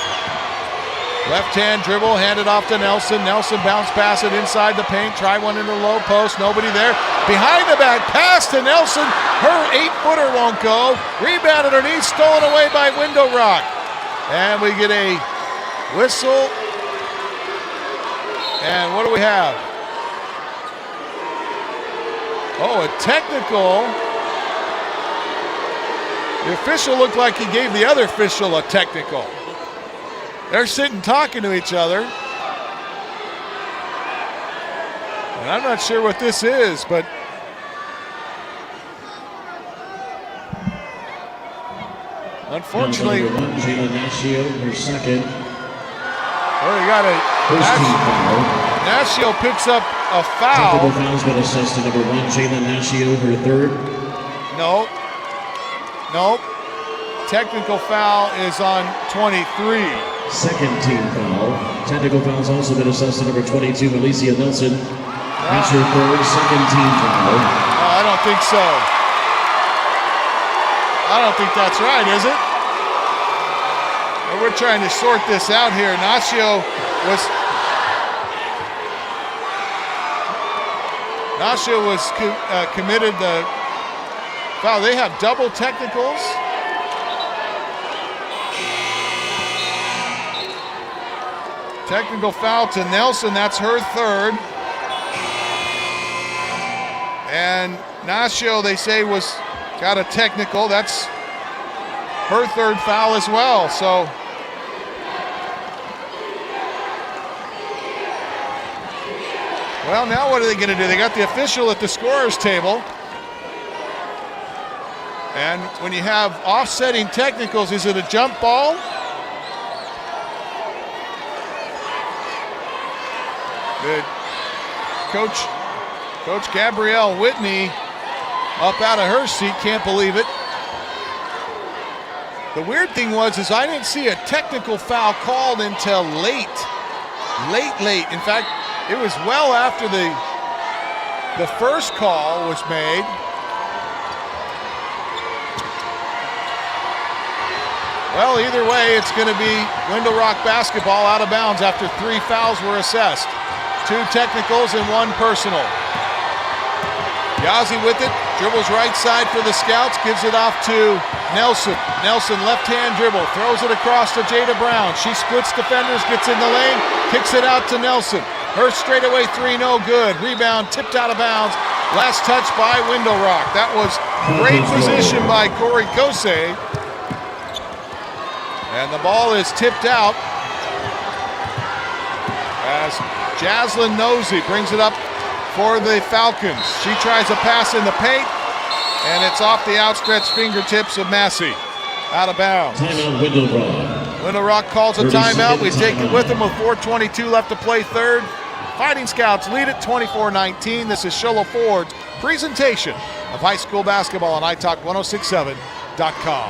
Left hand dribble, handed off to Nelson. Nelson bounce pass it inside the paint. Try one in the low post, nobody there. Behind the back, pass to Nelson. Her 8-footer won't go. Rebound underneath, stolen away by Window Rock. And we get a whistle. And what do we have? Oh, a technical. The official looked like he gave the other official a technical. They're sitting talking to each other. And I'm not sure what this is, but unfortunately, Jalen Nacio, her second. Well, you got Nacio picks up a foul. Technical foul's been assessed to number 1, Jalen Nacio, her third. Nope. Technical foul is on 23. Second team foul. Technical foul's also been assessed to number 22, Alicia Nelson. That's her third, second team foul. I don't think so. I don't think that's right, is it? Well, we're trying to sort this out here. Nacio was committed the foul. They have double technicals. Technical foul to Nelson, that's her third. And Nacio, they say, got a technical. That's her third foul as well. So well, now what are they going to do? They got the official at the scorer's table. And when you have offsetting technicals, is it a jump ball? Good. Coach Gabrielle Whitney up out of her seat, can't believe it. The weird thing is I didn't see a technical foul called until late. In fact, it was well after the first call was made. Well, either way, it's going to be Window Rock basketball out of bounds after 3 fouls were assessed. 2 technicals and 1 personal. Yazzie with it, dribbles right side for the Scouts, gives it off to Nelson. Nelson, left-hand dribble, throws it across to Jada Brown. She splits defenders, gets in the lane, kicks it out to Nelson. Her straightaway 3, no good. Rebound tipped out of bounds. Last touch by Window Rock. That was great position by Corey Kosei. And the ball is tipped out as Jaslyn Nosey brings it up for the Falcons. She tries a pass in the paint, and it's off the outstretched fingertips of Massey. Out of bounds. Timeout, Window Rock. Window Rock calls a timeout. We take it with them with 4:22 left to play third. Fighting Scouts lead it 24-19. This is Sholo Ford's presentation of high school basketball on iTalk1067.com.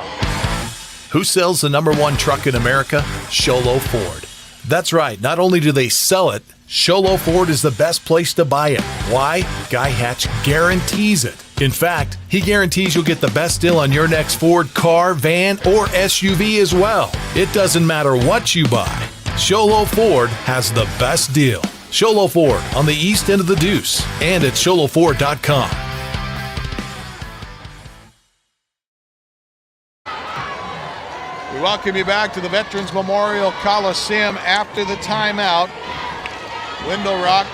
Who sells the #1 truck in America? Sholo Ford. That's right. Not only do they sell it, Sholo Ford is the best place to buy it. Why? Guy Hatch guarantees it. In fact, he guarantees you'll get the best deal on your next Ford car, van, or SUV as well. It doesn't matter what you buy. Sholo Ford has the best deal. Sholo Ford on the east end of the Deuce and at sholoford.com. We welcome you back to the Veterans Memorial Coliseum after the timeout. Window Rock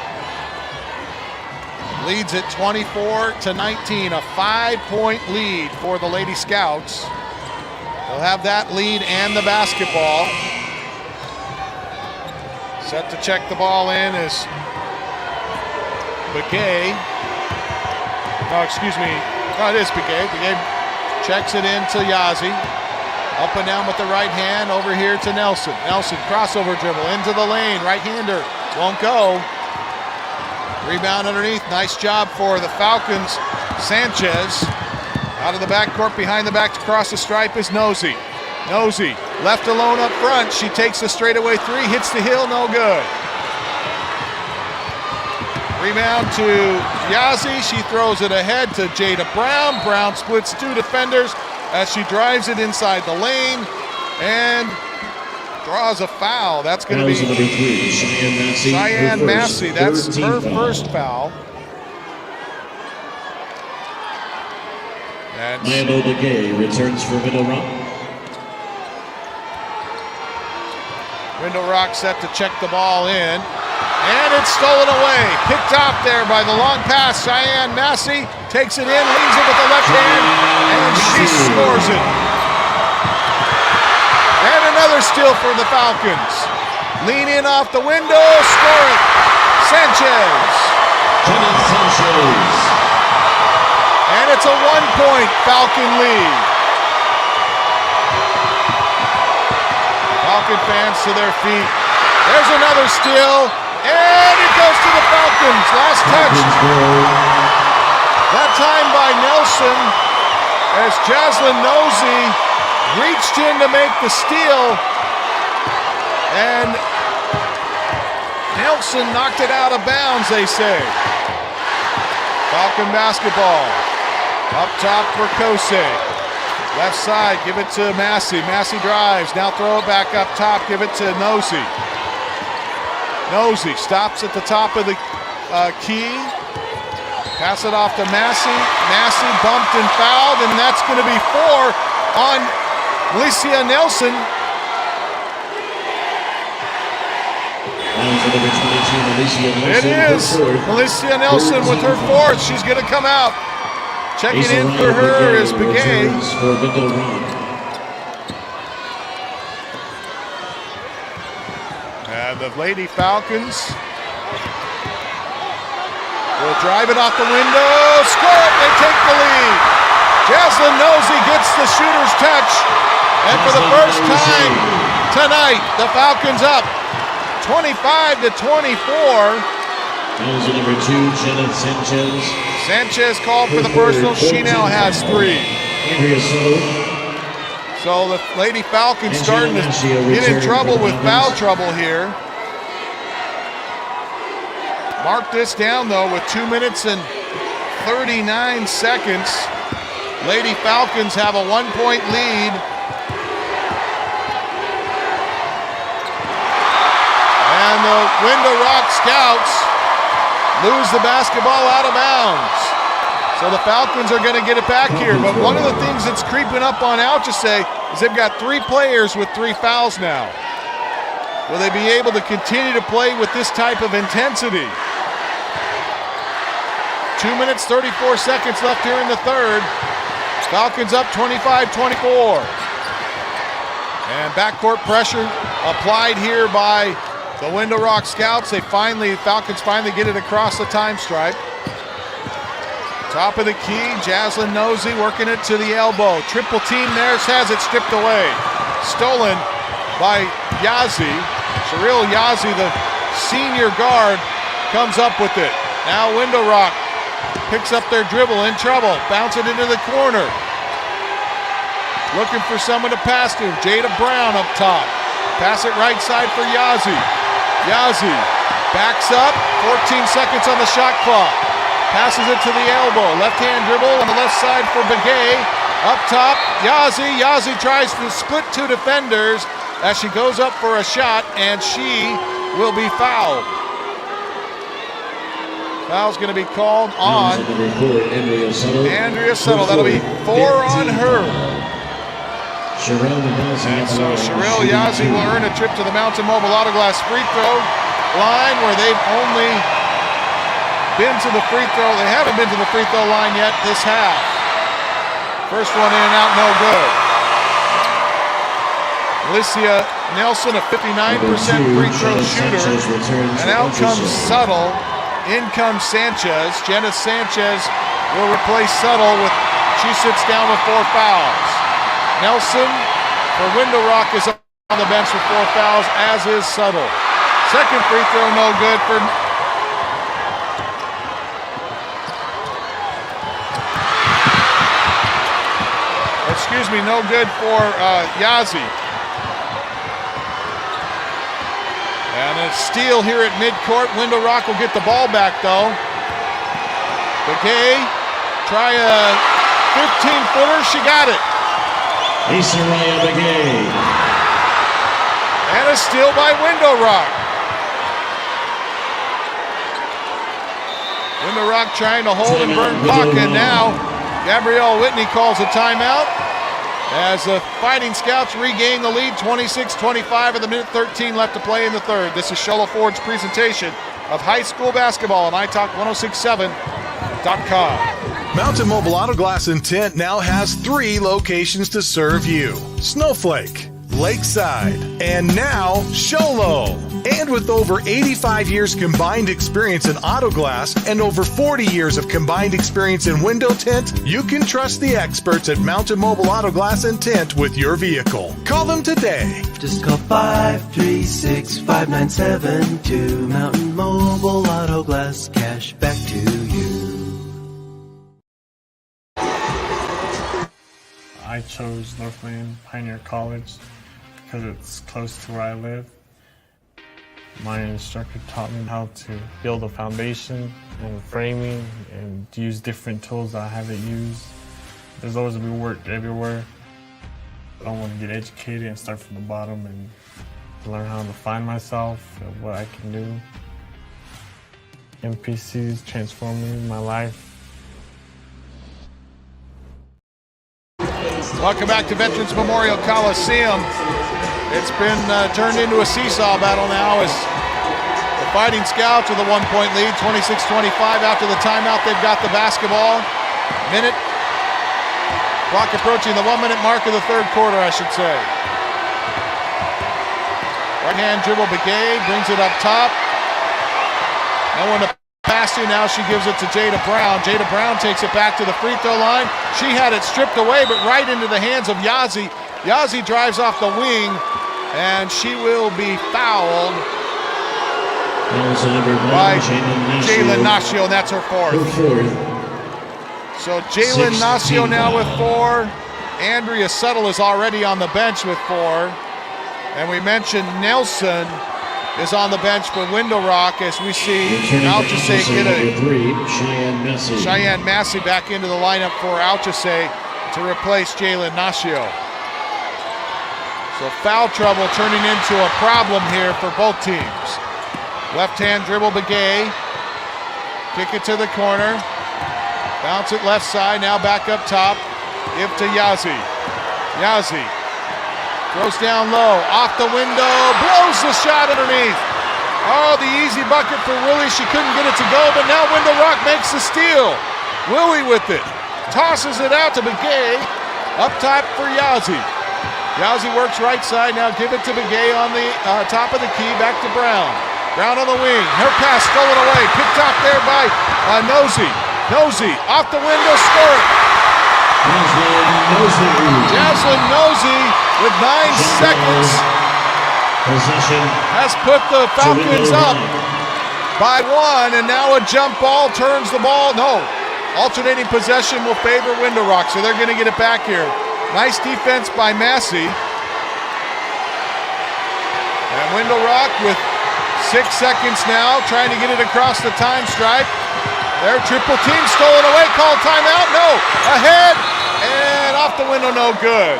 leads it 24-19, a 5-point lead for the Lady Scouts. They'll have that lead and the basketball. Set to check the ball in is Begay. No, excuse me. No, it is Begay. Begay checks it in to Yazzie. Up and down with the right hand over here to Nelson. Nelson, crossover dribble into the lane. Right-hander won't go. Rebound underneath. Nice job for the Falcons. Sanchez out of the backcourt, behind the back to cross the stripe is Nosey. Nosey left alone up front. She takes the straightaway 3, hits the hill, no good. Rebound to Yazzie. She throws it ahead to Jada Brown. Brown splits 2 defenders as she drives it inside the lane and draws a foul. That's going to be Cheyenne Massey. That's her first foul. Lionel Begay returns for Window Rock. Window Rock set to check the ball in. And it's stolen away. Picked off there by the long pass. Cheyenne Massey takes it in, leads it with the left hand, and she scores it. And another steal for the Falcons. Lean in off the window, score it. Sanchez. And it's a 1-point Falcon lead. Falcon fans to their feet. There's another steal, and it goes to the Falcons. Last touch. That time by Nelson as Jaslyn Nosey reached in to make the steal, and Nelson knocked it out of bounds, they say. Falcon basketball. Up top for Kosei. Left side, give it to Massey. Massey drives, now throw it back up top, give it to Nosey. Nosey stops at the top of the key. Pass it off to Massey. Massey bumped and fouled, and that's going to be 4 on Alicia Nelson. It is Alicia Nelson with her 4th. She's going to come out. Checking in for her is Begay. And the Lady Falcons will drive it off the window. Score it, they take the lead. Jaslyn Nosey gets the shooter's touch. And for the first time tonight, the Falcons up 25-24. Number 2, Jenna Sanchez. Sanchez called for the personal. She now has 3. Andrea Soto. So the Lady Falcons starting to get in trouble with foul trouble here. Mark this down though with 2 minutes and 39 seconds. Lady Falcons have a 1-point lead. And the Window Rock Scouts lose the basketball out of bounds. So the Falcons are going to get it back here. But one of the things that's creeping up on Alchesay is they've got 3 players with 3 fouls now. Will they be able to continue to play with this type of intensity? 2 minutes, 34 seconds left here in the third. Falcons up 25-24. And backcourt pressure applied here by the Window Rock Scouts. Falcons finally get it across the time stripe. Top of the key, Jaslyn Nosey working it to the elbow. Triple team there, has it stripped away. Stolen by Yazzie. Cheryl Yazzie, the senior guard, comes up with it. Now Window Rock picks up their dribble, in trouble. Bounce it into the corner. Looking for someone to pass to. Jada Brown up top. Pass it right side for Yazzie. Yazzie backs up. 14 seconds on the shot clock. Passes it to the elbow. Left-hand dribble on the left side for Begay. Up top, Yazzie. Yazzie tries to split 2 defenders as she goes up for a shot, and she will be fouled. Foul's going to be called on Andrea Settle. That'll be 4 on her. And so Cheryl Yazzie will earn a trip to the Mountain Mobile Auto Glass free throw line, where they've only been to the free throw. They haven't been to the free throw line yet this half. First one in and out, no good. Alicia Nelson, a 59% free throw shooter. And out comes Settle. In comes Sanchez. Jenna Sanchez will replace Settle she sits down with 4 fouls. Nelson for Window Rock is on the bench with 4 fouls, as is Settle. Second free throw, no good for no good for Yazzie. And a steal here at midcourt. Window Rock will get the ball back though. Begay, try a 15-footer. She got it. Isaiah Begay. And a steal by Window Rock. Window Rock trying to hold and burn clock, and now Gabrielle Whitney calls a timeout as the Fighting Scouts regain the lead, 26-25 with a minute 13 left to play in the third. This is Shola Ford's presentation of high school basketball on iTalk1067.com. Mountain Mobile Auto Glass and Tint now has 3 locations to serve you: Snowflake, Lakeside, and now Sholo. And with over 85 years combined experience in auto glass and over 40 years of combined experience in window tint, you can trust the experts at Mountain Mobile Auto Glass and Tint with your vehicle. Call them today. Just call 536-5972. Mountain Mobile Auto Glass, cash back to you. I chose Northland Pioneer College because it's close to where I live. My instructor taught me how to build a foundation and framing and use different tools that I haven't used. There's always going to be work everywhere. I want to get educated and start from the bottom and learn how to find myself and what I can do. MPC's transforming my life. Welcome back to Veterans Memorial Coliseum. It's been turned into a seesaw battle now as the Fighting Scouts with a 1-point lead, 26-25. After the timeout, they've got the basketball. Minute. Clock approaching the 1-minute mark of the third quarter, I should say. Right-hand dribble, Begay brings it up top. No one to pass to. Now she gives it to Jada Brown. Jada Brown takes it back to the free throw line. She had it stripped away, but right into the hands of Yazzie. Yazzie drives off the wing, and she will be fouled by Jalen Nacio, and that's her fourth. So Jalen Nacio now with 4. Andrea Settle is already on the bench with 4. And we mentioned Nelson is on the bench for Window Rock as we see Alchesay get Cheyenne Massey back into the lineup for Alchesay to replace Jalen Nacio. So foul trouble turning into a problem here for both teams. Left-hand dribble, Begay. Kick it to the corner. Bounce it left side, now back up top. Give to Yazzie. Yazzie throws down low, off the window, blows the shot underneath. Oh, the easy bucket for Willie. She couldn't get it to go, but now Window Rock makes the steal. Willie with it. Tosses it out to Begay. Up top for Yazzie. Yazzie works right side, now give it to Begay on the top of the key, back to Brown. Brown on the wing, her pass stolen away, picked off there by Nosey. Nosey, off the window, score it. Jaslyn Nosey with 9 seconds has put the Falcons up by 1, and now a jump ball turns the ball. No, alternating possession will favor Window Rock, so they're going to get it back here. Nice defense by Massey. And Window Rock with 6 seconds now, trying to get it across the time stripe. Their triple team stolen away, called timeout, no, ahead, and off the window, no good.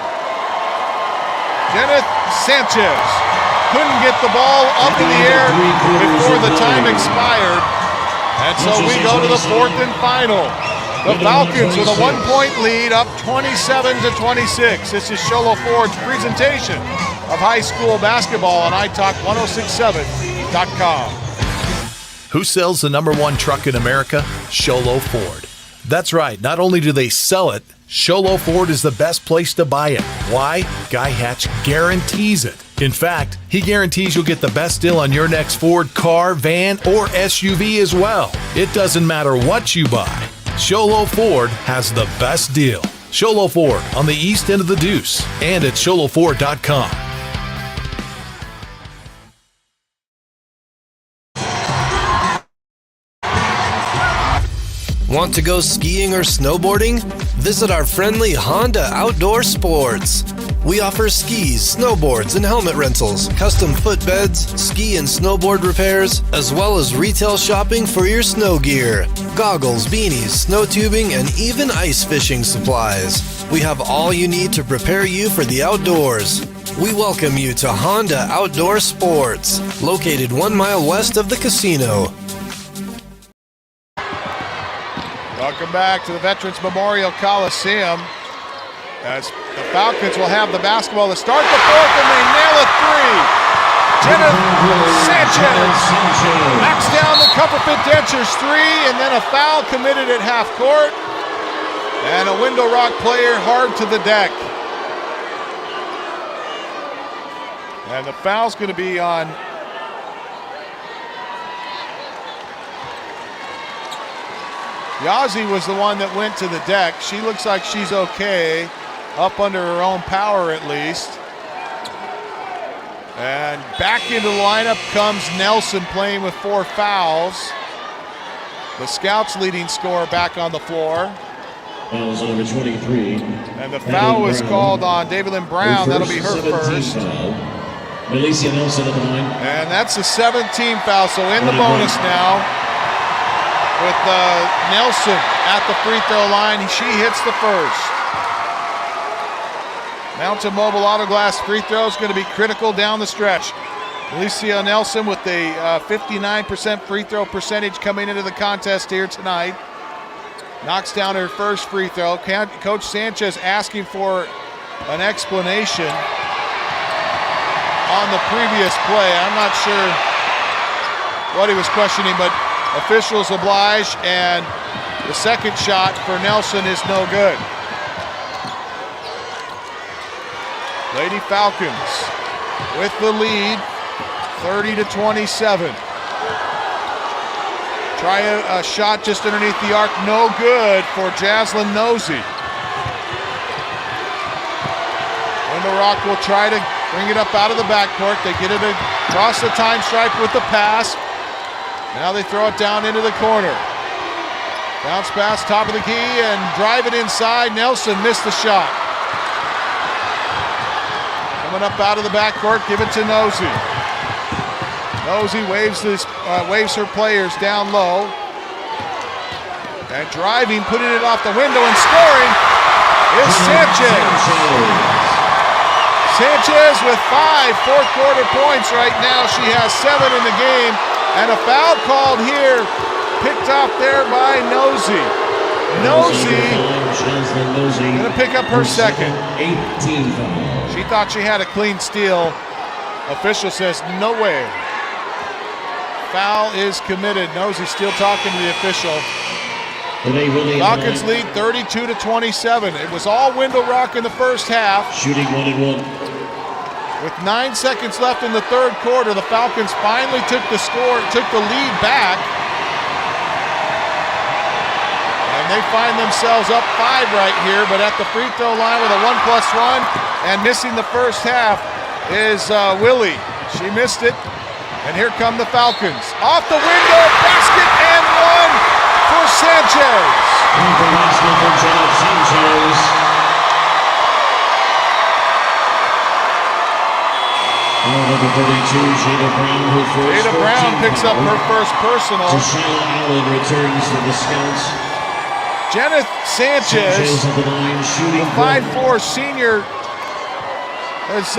Kenneth Sanchez couldn't get the ball up in the air before the time expired, and so we go to the 4th and final. The Falcons with a 1-point lead, up 27-26. This is Sholo Ford's presentation of high school basketball on iTalk1067.com. Who sells the #1 truck in America? Sholo Ford. That's right, not only do they sell it, Sholo Ford is the best place to buy it. Why? Guy Hatch guarantees it. In fact, he guarantees you'll get the best deal on your next Ford car, van, or SUV as well. It doesn't matter what you buy. Sholo Ford has the best deal. Sholo Ford on the east end of the Deuce and at sholoford.com. Want to go skiing or snowboarding? Visit our friendly Honda Outdoor Sports. We offer skis, snowboards, and helmet rentals, custom footbeds, ski and snowboard repairs, as well as retail shopping for your snow gear, goggles, beanies, snow tubing, and even ice fishing supplies. We have all you need to prepare you for the outdoors. We welcome you to Honda Outdoor Sports, located 1 mile west of the casino. Welcome back to the Veterans Memorial Coliseum, as the Falcons will have the basketball to start the 4th, and they nail a 3. Jenna Sanchez knocks down the Comfort Fit Dentures 3, and then a foul committed at half court, and a Window Rock player hard to the deck. And the foul's going to be on Yazzie was the one that went to the deck. She looks like she's okay, up under her own power at least. And back into the lineup comes Nelson, playing with 4 fouls. The Scouts' leading scorer back on the floor. Fouls on number 23. And the foul was called on David Lynn Brown. That'll be her first. Alicia Nelson at the line. And that's the 17th foul, so in the bonus now. With Nelson at the free throw line, she hits the first. Mountain Mobile Auto Glass free throw is going to be critical down the stretch. Alicia Nelson with a 59% free throw percentage coming into the contest here tonight. Knocks down her first free throw. Coach Sanchez asking for an explanation on the previous play. I'm not sure what he was questioning, but officials oblige, and the second shot for Nelson is no good. Lady Falcons with the lead, 30-27. Try a shot just underneath the arc, no good for Jaslyn Nosey. Window Rock will try to bring it up out of the backcourt. They get it across the time stripe with the pass. Now they throw it down into the corner. Bounce pass, top of the key, and drive it inside. Nelson missed the shot. Coming up out of the backcourt, give it to Nosey. Nosey waves her players down low. And driving, putting it off the window and scoring is Sanchez. Sanchez with 5 fourth quarter points right now. She has 7 in the game. And a foul called here, picked off there by Nosey. Nosey going to pick up her second. 18 foul. She thought she had a clean steal. Official says no way. Foul is committed. Nosey still talking to the official. Falcons lead 32-27. It was all window rock in the first half. Shooting 1-1. With 9 seconds left in the third quarter, the Falcons finally took the lead back. And they find themselves up 5 right here, but at the free throw line with a 1+1 and missing the first half is Willie. She missed it, and here come the Falcons. Off the window, basket and one for Sanchez. Basket for Janet Sanchez. Number 32, Jada Brown, her first. Jada Brown picks up her first personal. Tashaila Allen returns to the Scouts. Janet Sanchez, at the line, shooting 5'4" senior, has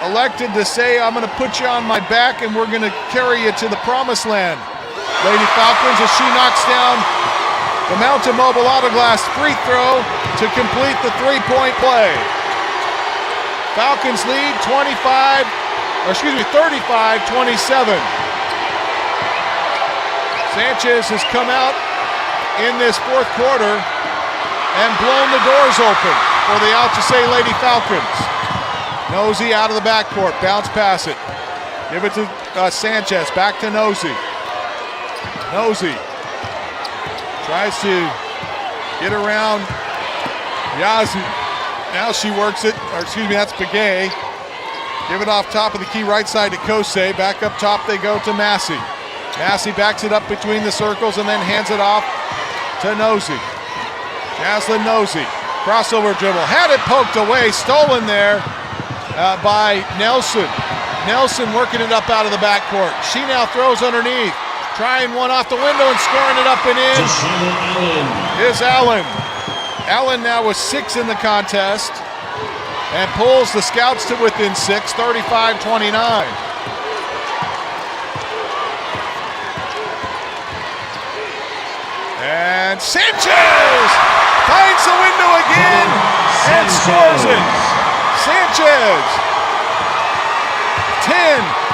elected to say, I'm going to put you on my back and we're going to carry you to the promised land. Lady Falcons, as she knocks down the Mountain Mobile Autoglass free throw to complete the three-point play. Falcons lead 35-27. Sanchez has come out in this fourth quarter and blown the doors open for the Alchesay Lady Falcons. Nosey out of the backcourt, bounce pass it. Give it to Sanchez, back to Nosey. Nosey tries to get around Yazzie. Now she works it, that's Begay. Give it off top of the key right side to Kosei. Back up top they go to Massey. Massey backs it up between the circles and then hands it off to Nosey. Jaslyn Nosey, crossover dribble, had it poked away, stolen there by Nelson. Nelson working it up out of the backcourt. She now throws underneath, trying one off the window and scoring it up and in. Is Allen. Allen now with 6 in the contest and pulls the Scouts to within 6, 35-29. And Sanchez finds the window again and scores it. Sanchez, 10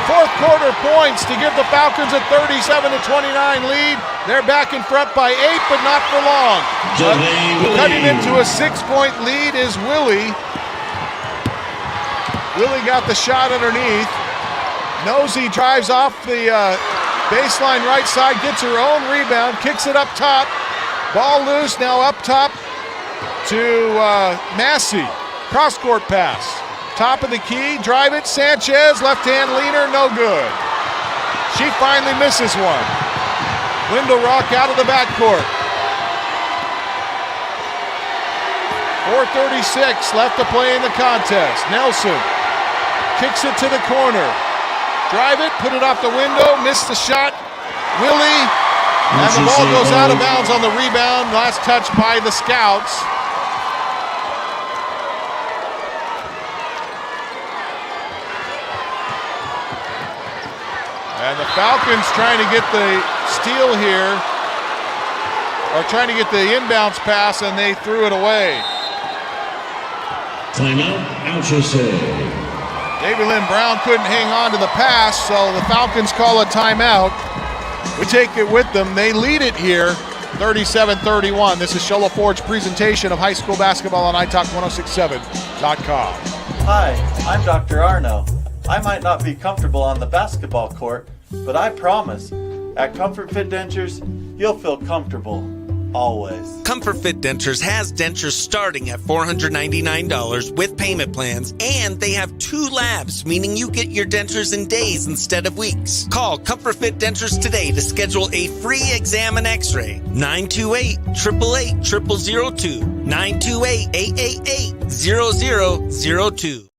fourth quarter points to give the Falcons a 37-29 lead. They're back in front by 8, but not for long. Cutting into a 6-point lead is Willie. Willie got the shot underneath. Nosey drives off the baseline right side, gets her own rebound, kicks it up top. Ball loose, now up top to Massey. Cross-court pass. Top of the key, drive it, Sanchez, left-hand leaner, no good. She finally misses one. Window rock out of the backcourt. 4:36 left to play in the contest. Nelson kicks it to the corner. Drive it, put it off the window, missed the shot. Willie, and the ball goes out of bounds on the rebound. Last touch by the Scouts. And the Falcons trying to get the steal here, or trying to get the inbounds pass, and they threw it away. Timeout, Alchesay. Davy Lynn Brown couldn't hang on to the pass, so the Falcons call a timeout. We take it with them. They lead it here, 37-31. This is Sholo Ford's presentation of high school basketball on iTalk1067.com. Hi, I'm Dr. Arno. I might not be comfortable on the basketball court, but I promise, at Comfort Fit Dentures, you'll feel comfortable, always. Comfort Fit Dentures has dentures starting at $499 with payment plans, and they have 2 labs, meaning you get your dentures in days instead of weeks. Call Comfort Fit Dentures today to schedule a free exam and x-ray. 928-888-0002. 928-888-0002.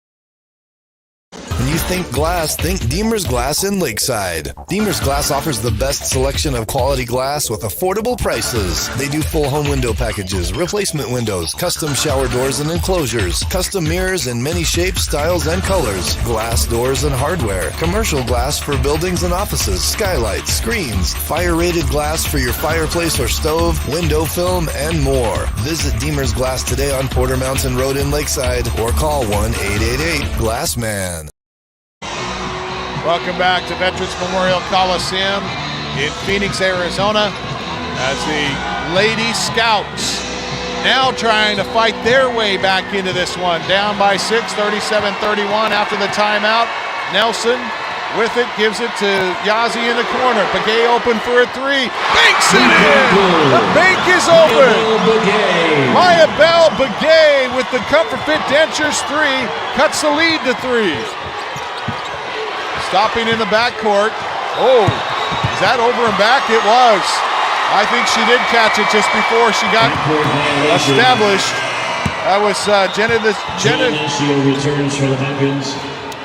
When you think glass, think Deemer's Glass in Lakeside. Deemer's Glass offers the best selection of quality glass with affordable prices. They do full home window packages, replacement windows, custom shower doors and enclosures, custom mirrors in many shapes, styles, and colors, glass doors and hardware, commercial glass for buildings and offices, skylights, screens, fire-rated glass for your fireplace or stove, window film, and more. Visit Deemer's Glass today on Porter Mountain Road in Lakeside or call 1-888-GLASSMAN. Welcome back to Veterans Memorial Coliseum in Phoenix, Arizona, as the Lady Scouts now trying to fight their way back into this one. Down by 6, 37-31 after the timeout. Nelson with it, gives it to Yazzie in the corner. Begay open for a three. Banks it in! The bank is open! Maya Bell Begay with the Comfort Fit Dentures three, cuts the lead to 3. Stopping in the backcourt. Oh, is that over and back? It was. I think she did catch it just before she got established. That was Jeneth returns for the Falcons.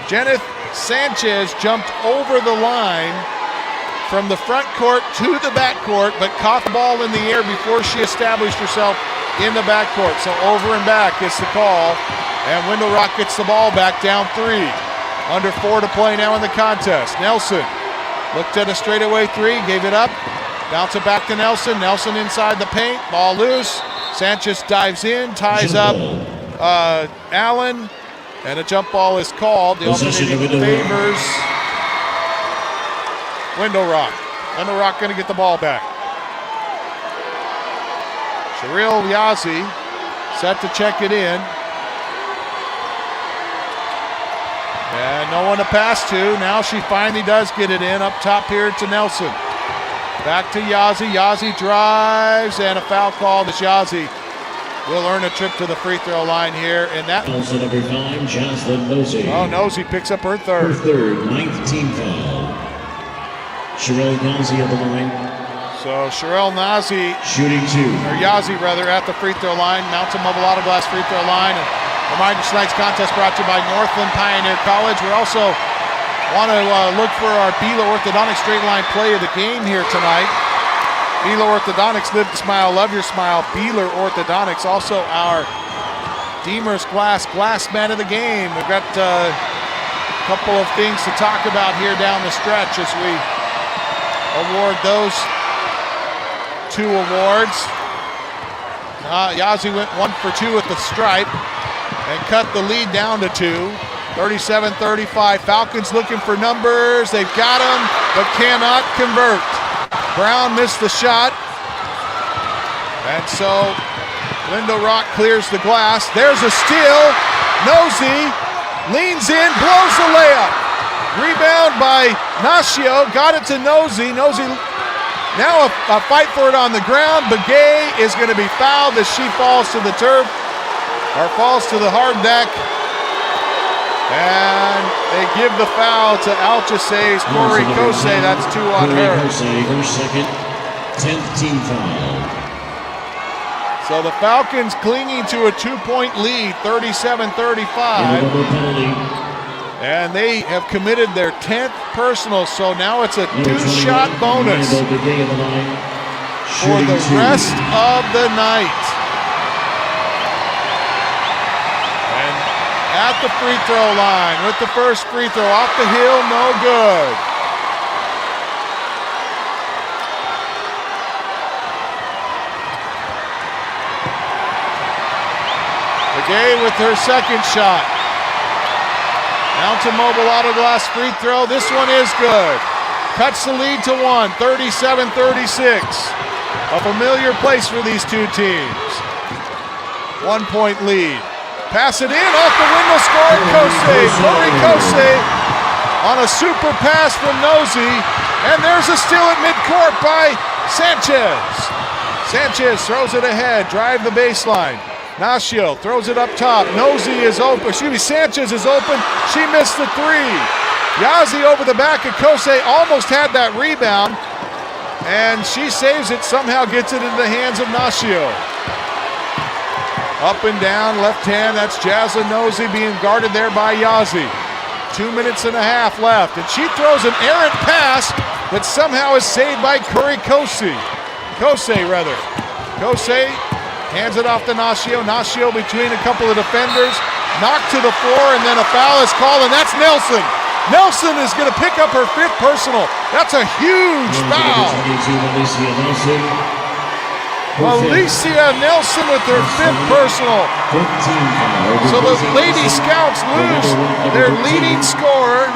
Jeneth Sanchez jumped over the line from the front court to the back court, but caught the ball in the air before she established herself in the back court. So over and back is the call, and Window Rock gets the ball back down 3. Under 4 to play now in the contest. Nelson looked at a straightaway 3, gave it up. Bounce it back to Nelson. Nelson inside the paint, ball loose. Sanchez dives in, ties up Allen, and a jump ball is called. The alternating favors Window Rock. Window Rock going to get the ball back. Cheryl Yazzie set to check it in. And no one to pass to. Now she finally does get it in. Up top here to Nelson. Back to Yazzie. Yazzie drives, and a foul call to Yazzie. Will earn a trip to the free throw line here. And that. Also number 5, Jocelyn Nosey. Oh, Nosey picks up her third. Her third, 9th team foul. Cheryl Yazzie at the line. So Cheryl Yazzie, shooting 2. Or Yazzie rather, at the free throw line. Mountain Mobile Auto Glass free throw line. And reminder, tonight's contest brought to you by Northland Pioneer College. We also want to look for our Bila Orthodontics straight line play of the game here tonight. Bila Orthodontics, live the smile, love your smile. Bila Orthodontics, also our Deemer's Glass man of the game. We've got a couple of things to talk about here down the stretch as we award those 2 awards. Yazzie went 1 for 2 at the stripe and cut the lead down to 2. 37-35. Falcons looking for numbers. They've got them, but cannot convert. Brown missed the shot. And so Window Rock clears the glass. There's a steal. Nosey leans in, blows the layup. Rebound by Nascio. Got it to Nosey. Nosey now a fight for it on the ground. Begay is going to be fouled as she falls to the turf, or falls to the hard deck. And they give the foul to Alchesay's Corey Kosei. That's 2 on her. Kosei, her second, 10th team foul. So the Falcons clinging to a 2-point lead, 37-35. And they have committed their 10th personal, so now it's a 2-shot bonus for the rest of the night. At the free throw line with the first free throw off the hill, no good. Begay with her second shot. Mountain Mobile Auto Glass free throw. This one is good. Cuts the lead to 1, 37-36. A familiar place for these 2 teams. 1-point lead. Pass it in, off the window, score, Kosei. Corey Kosei on a super pass from Nosey. And there's a steal at midcourt by Sanchez. Sanchez throws it ahead, drive the baseline. Nascio throws it up top. Nosey is open, Sanchez is open. She missed the 3. Yazzie over the back of Kosei, almost had that rebound. And she saves it, somehow gets it into the hands of Nascio. Up and down, left hand, that's Jaslyn Nosey being guarded there by Yazzie. 2 minutes and a half left. And she throws an errant pass that somehow is saved by Colosseum. Colosseum hands it off to Nacio. Nacio between a couple of defenders. Knocked to the floor, and then a foul is called, and that's Nelson. Nelson is going to pick up her 5th personal. That's a huge foul. Alicia Nelson with her 5th personal. So the Lady Scouts lose their leading scorer.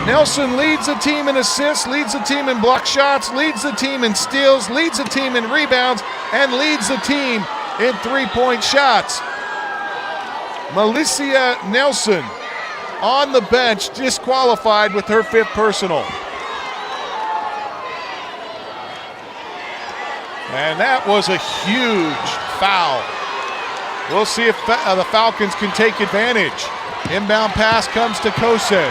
Nelson leads the team in assists, leads the team in block shots, leads the team in steals, leads the team in rebounds, and leads the team in three-point shots. Alicia Nelson on the bench, disqualified with her 5th personal. And that was a huge foul. We'll see if the Falcons can take advantage. Inbound pass comes to Kose.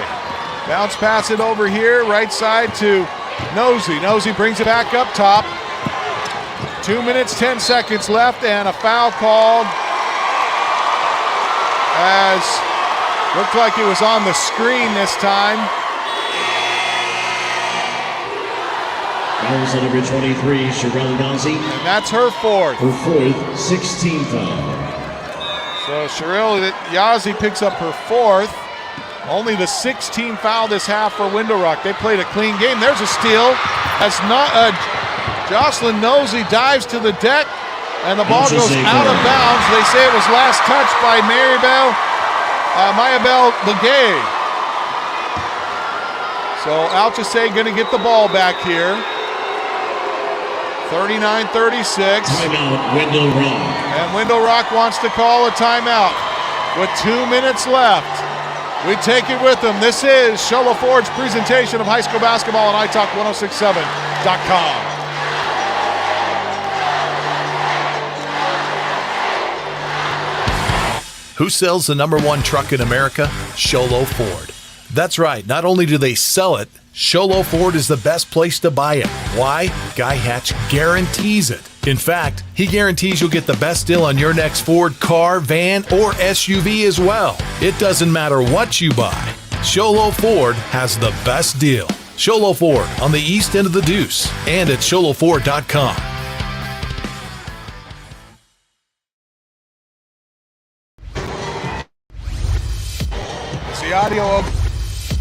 Bounce pass it over here, right side to Nosey. Nosey brings it back up top. 2 minutes, 10 seconds left, and a foul called. As looked like it was on the screen this time. Fouls on number 23, Sherelle Yazi. And that's her 4th. Her 4th, 16th foul. So Sherelle Yazi picks up her 4th. Only the 16th foul this half for Window Rock. They played a clean game. There's a steal. As not Jocelyn Nosey dives to the deck. And the ball goes out of bounds. They say it was last touched by Mayabel Legay. So Alchesay going to get the ball back here. 39-36. Timeout, Window Rock. And Window Rock wants to call a timeout with 2 minutes left. We take it with them. This is Sholo Ford's presentation of high school basketball on iTalk1067.com. Who sells the #1 truck in America? Sholo Ford. That's right, not only do they sell it, Sholo Ford is the best place to buy it. Why? Guy Hatch guarantees it. In fact, he guarantees you'll get the best deal on your next Ford car, van, or SUV as well. It doesn't matter what you buy. Sholo Ford has the best deal. Sholo Ford on the east end of the Deuce and at sholoford.com. The audio of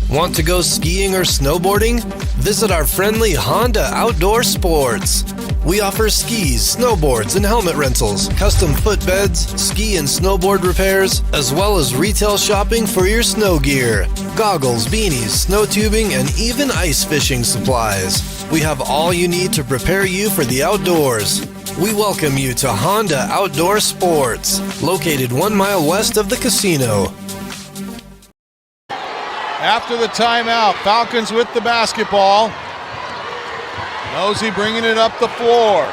Want to go skiing or snowboarding? Visit our friendly Honda Outdoor Sports. We offer skis, snowboards, and helmet rentals, custom footbeds, ski and snowboard repairs, as well as retail shopping for your snow gear, goggles, beanies, snow tubing, and even ice fishing supplies. We have all you need to prepare you for the outdoors. We welcome you to Honda Outdoor Sports, located 1 mile west of the casino. after the timeout. Falcons with the basketball. Nosey bringing it up the floor.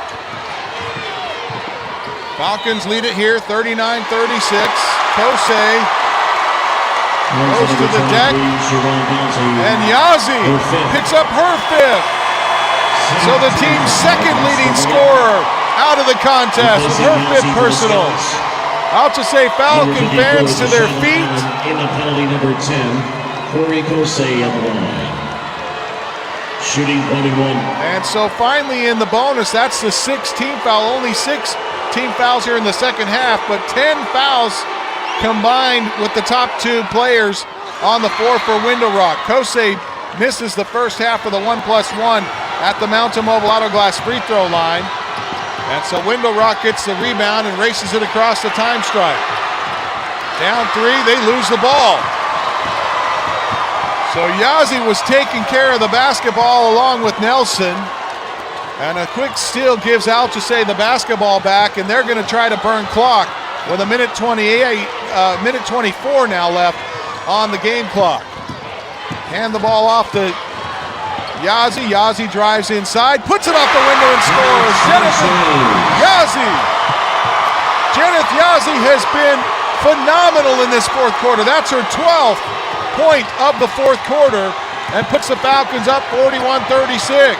Falcons lead it here, 39-36. Kose goes to the deck, and Yazi picks up her fifth. So the team's second leading scorer out of the contest with her fifth personal. Alchesay Falcon fans to their feet. In the penalty number 10, Corey Kose on the line. Shooting 21. And so finally in the bonus, that's the 16th foul. Only 6 team fouls here in the second half, but 10 fouls combined with the top two players on the floor for Window Rock. Kose misses the first half of the 1+1 at the Mountain Mobile Auto Glass free throw line. And so Window Rock gets the rebound and races it across the time stripe. Down 3, they lose the ball. So Yazi was taking care of the basketball along with Nelson. And a quick steal gives Alchesay the basketball back, and they're going to try to burn clock with a minute 24 now left on the game clock. Hand the ball off to Yazi. Yazi drives inside, puts it off the window and scores. Jeneth Yazi has been phenomenal in this fourth quarter. That's her 12th point of the fourth quarter and puts the Falcons up 41-36.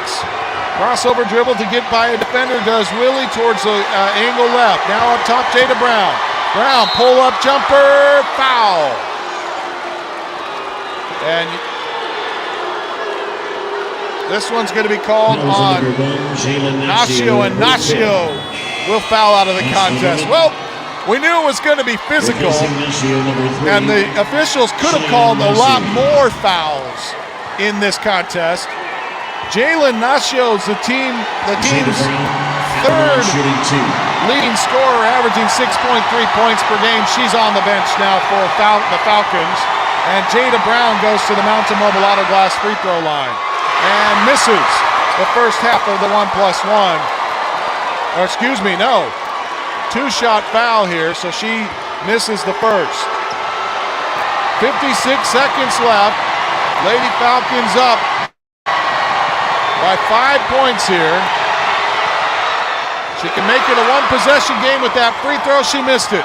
Crossover dribble to get by a defender does Willie towards the angle left. Now up top, Jada Brown. Brown, pull-up jumper, foul. And this one's going to be called on Nacio, and Nacio will foul out of the contest. Well, we knew it was going to be physical, and the officials could have called a lot more fouls in this contest. Jalen Nacio is the team's third leading scorer, averaging 6.3 points per game. She's on the bench now for the Falcons. And Jada Brown goes to the Mountain Mobile Auto Glass free throw line and misses the first half of the 1+1. Or excuse me, no. 2-shot foul here, so she misses the first. 56 seconds left. Lady Falcons up by 5 points here. She can make it a one-possession game with that free throw. She missed it.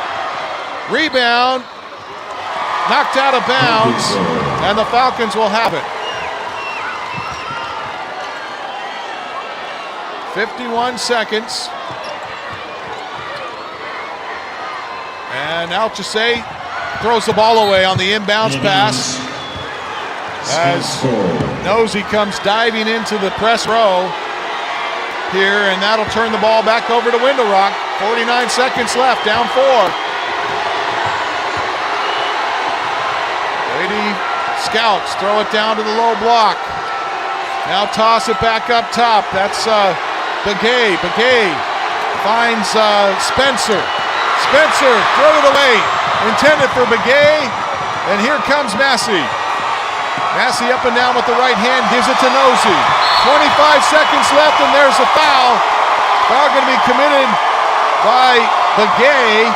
Rebound, knocked out of bounds, and the Falcons will have it. 51 seconds. And Alchesay throws the ball away on the inbounds pass as Nosey comes diving into the press row here, and that'll turn the ball back over to Window Rock. 49 seconds left, down 4. Lady Scouts throw it down to the low block. Now toss it back up top. That's Begay. Begay finds Spencer. Spencer, throw it away. Intended for Begay, and here comes Massey. Massey up and down with the right hand, gives it to Nosey. 25 seconds left, and there's a foul. Foul going to be committed by Begay.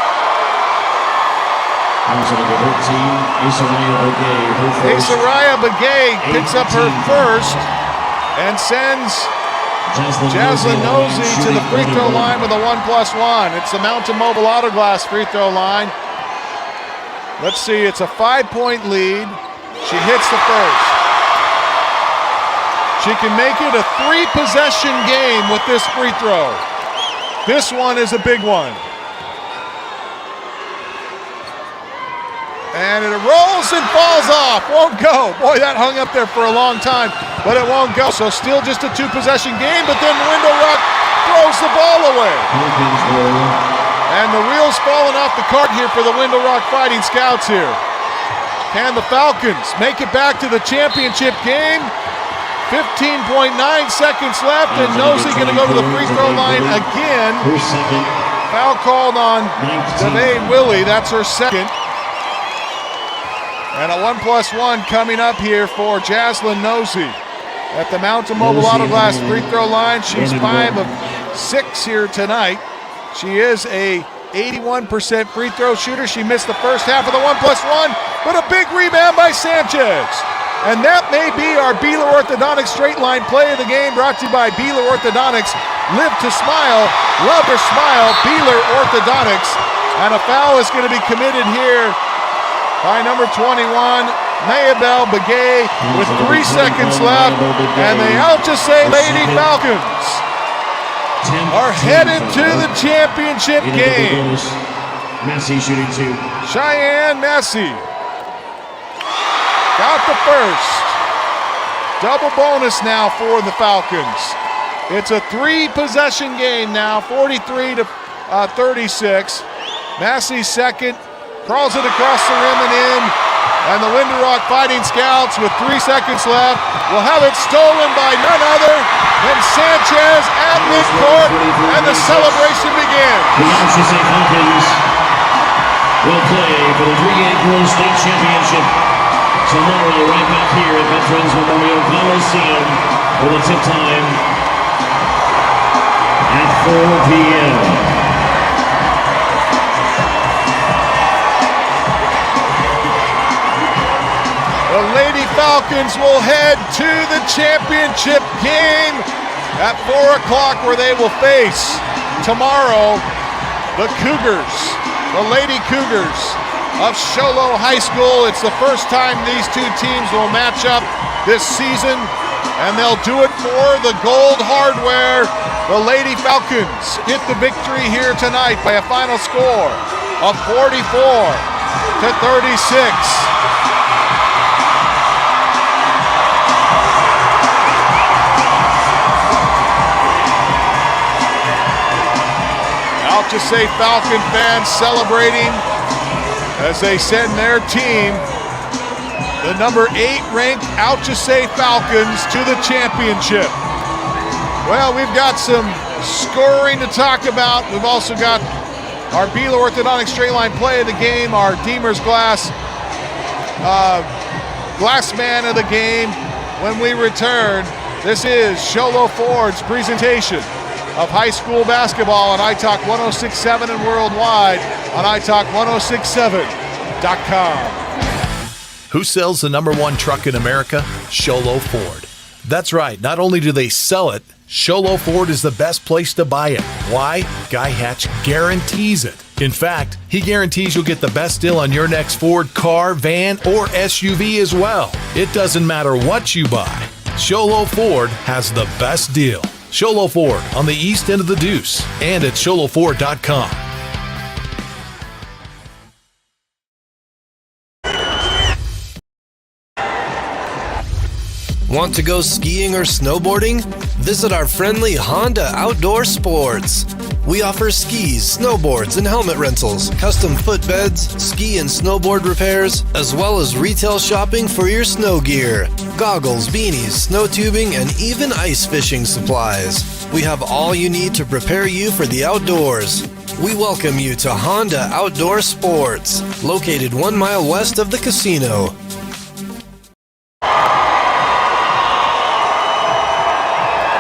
Asariah Begay picks up her first and sends Jaslyn Nosey to the free throw line with a 1+1. It's the Mountain Mobile Auto Glass free throw line. Let's see, it's a 5-point lead. She hits the first. She can make it a 3-possession game with this free throw. This one is a big one. And it rolls and falls off. Won't go. Boy, that hung up there for a long time, but it won't go. So still just a 2-possession game, but then Window Rock throws the ball away. And the wheels falling off the cart here for the Window Rock Fighting Scouts here. Can the Falcons make it back to the championship game? 15.9 seconds left, and Nosey going to go to the free throw line again. Foul called on Devane Willie. That's her second. And a 1+1 coming up here for Jaslyn Nosey at the Mountain Mobile Auto Glass free throw line. She's 5 of 6 here tonight. She is a 81% free throw shooter. She missed the first half of the 1+1, but a big rebound by Sanchez. And that may be our Beeler Orthodontics straight line play of the game, brought to you by Beeler Orthodontics. Live to smile, love to smile, Beeler Orthodontics. And a foul is going to be committed here by number 21, Mayabel Begay, with 3 seconds left. And the Alchesay Lady Falcons are headed to the championship game. Massey shooting 2. Cheyenne Massey got the first. Double bonus now for the Falcons. It's a 3-possession game now, 43-36. Massey second, crawls it across the rim and in. And the Window Rock Fighting Scouts, with 3 seconds left, will have it stolen by none other than Sanchez at midcourt, and the celebration begins. The Alchesay Falcons will play for the 3A Girls State Championship tomorrow, right back here at Veterans Memorial Coliseum, for the tip time at 4 p.m. The Lady Falcons will head to the championship game at 4 o'clock, where they will face tomorrow the Cougars, the Lady Cougars of Sholo High School. It's the first time these two teams will match up this season, and they'll do it for the gold hardware. The Lady Falcons get the victory here tonight by a final score of 44-36. Alchesay Falcon fans celebrating as they send their team, the number 8 ranked Alchesay Falcons, to the championship. Well, we've got some scoring to talk about. We've also got our Beeler Orthodontic straight line play of the game, our Deemer's Glass man of the game. When we return, this is Sholo Ford's presentation of high school basketball on iTalk 106.7 and worldwide on iTalk1067.com. Who sells the number 1 truck in America? Sholo Ford. That's right. Not only do they sell it, Sholo Ford is the best place to buy it. Why? Guy Hatch guarantees it. In fact, he guarantees you'll get the best deal on your next Ford car, van, or SUV as well. It doesn't matter what you buy. Sholo Ford has the best deal. Sholo Ford on the east end of the Deuce and at sholoford.com. Want to go skiing or snowboarding? Visit our friendly Honda Outdoor Sports. We offer skis, snowboards, and helmet rentals, custom footbeds, ski and snowboard repairs, as well as retail shopping for your snow gear, goggles, beanies, snow tubing, and even ice fishing supplies. We have all you need to prepare you for the outdoors. We welcome you to Honda Outdoor Sports, located 1 mile west of the casino.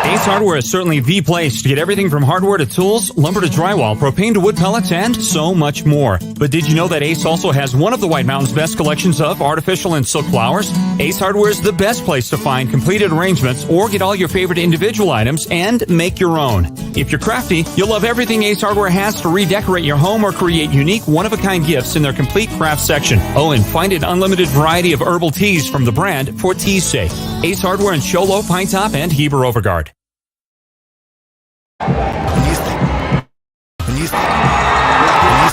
Ace Hardware is certainly the place to get everything from hardware to tools, lumber to drywall, propane to wood pellets, and so much more. But did you know that Ace also has one of the White Mountain's best collections of artificial and silk flowers? Ace Hardware is the best place to find completed arrangements or get all your favorite individual items and make your own. If you're crafty, you'll love everything Ace Hardware has to redecorate your home or create unique, one-of-a-kind gifts in their complete craft section. Oh, and find an unlimited variety of herbal teas from the brand for tea's sake. Ace Hardware in Sholo, Pine Top, and Heber Overgard. When you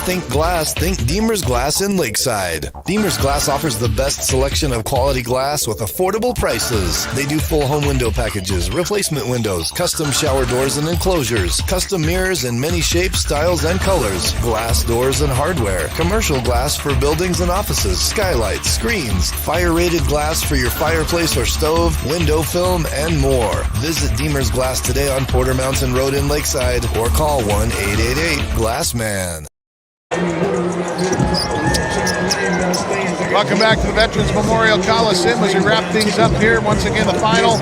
think glass, think Deemer's Glass in Lakeside. Deemer's Glass offers the best selection of quality glass with affordable prices. They do full home window packages, replacement windows, custom shower doors and enclosures, custom mirrors in many shapes, styles, and colors, glass doors and hardware, commercial glass for buildings and offices, skylights, screens, fire-rated glass for your fireplace or stove, window film, and more. Visit Deemer's Glass today on Porter Mountain Road in Lakeside or call 1-888-GLASSMAN. Welcome back to the Veterans Memorial Coliseum as we wrap things up here. Once again, the final.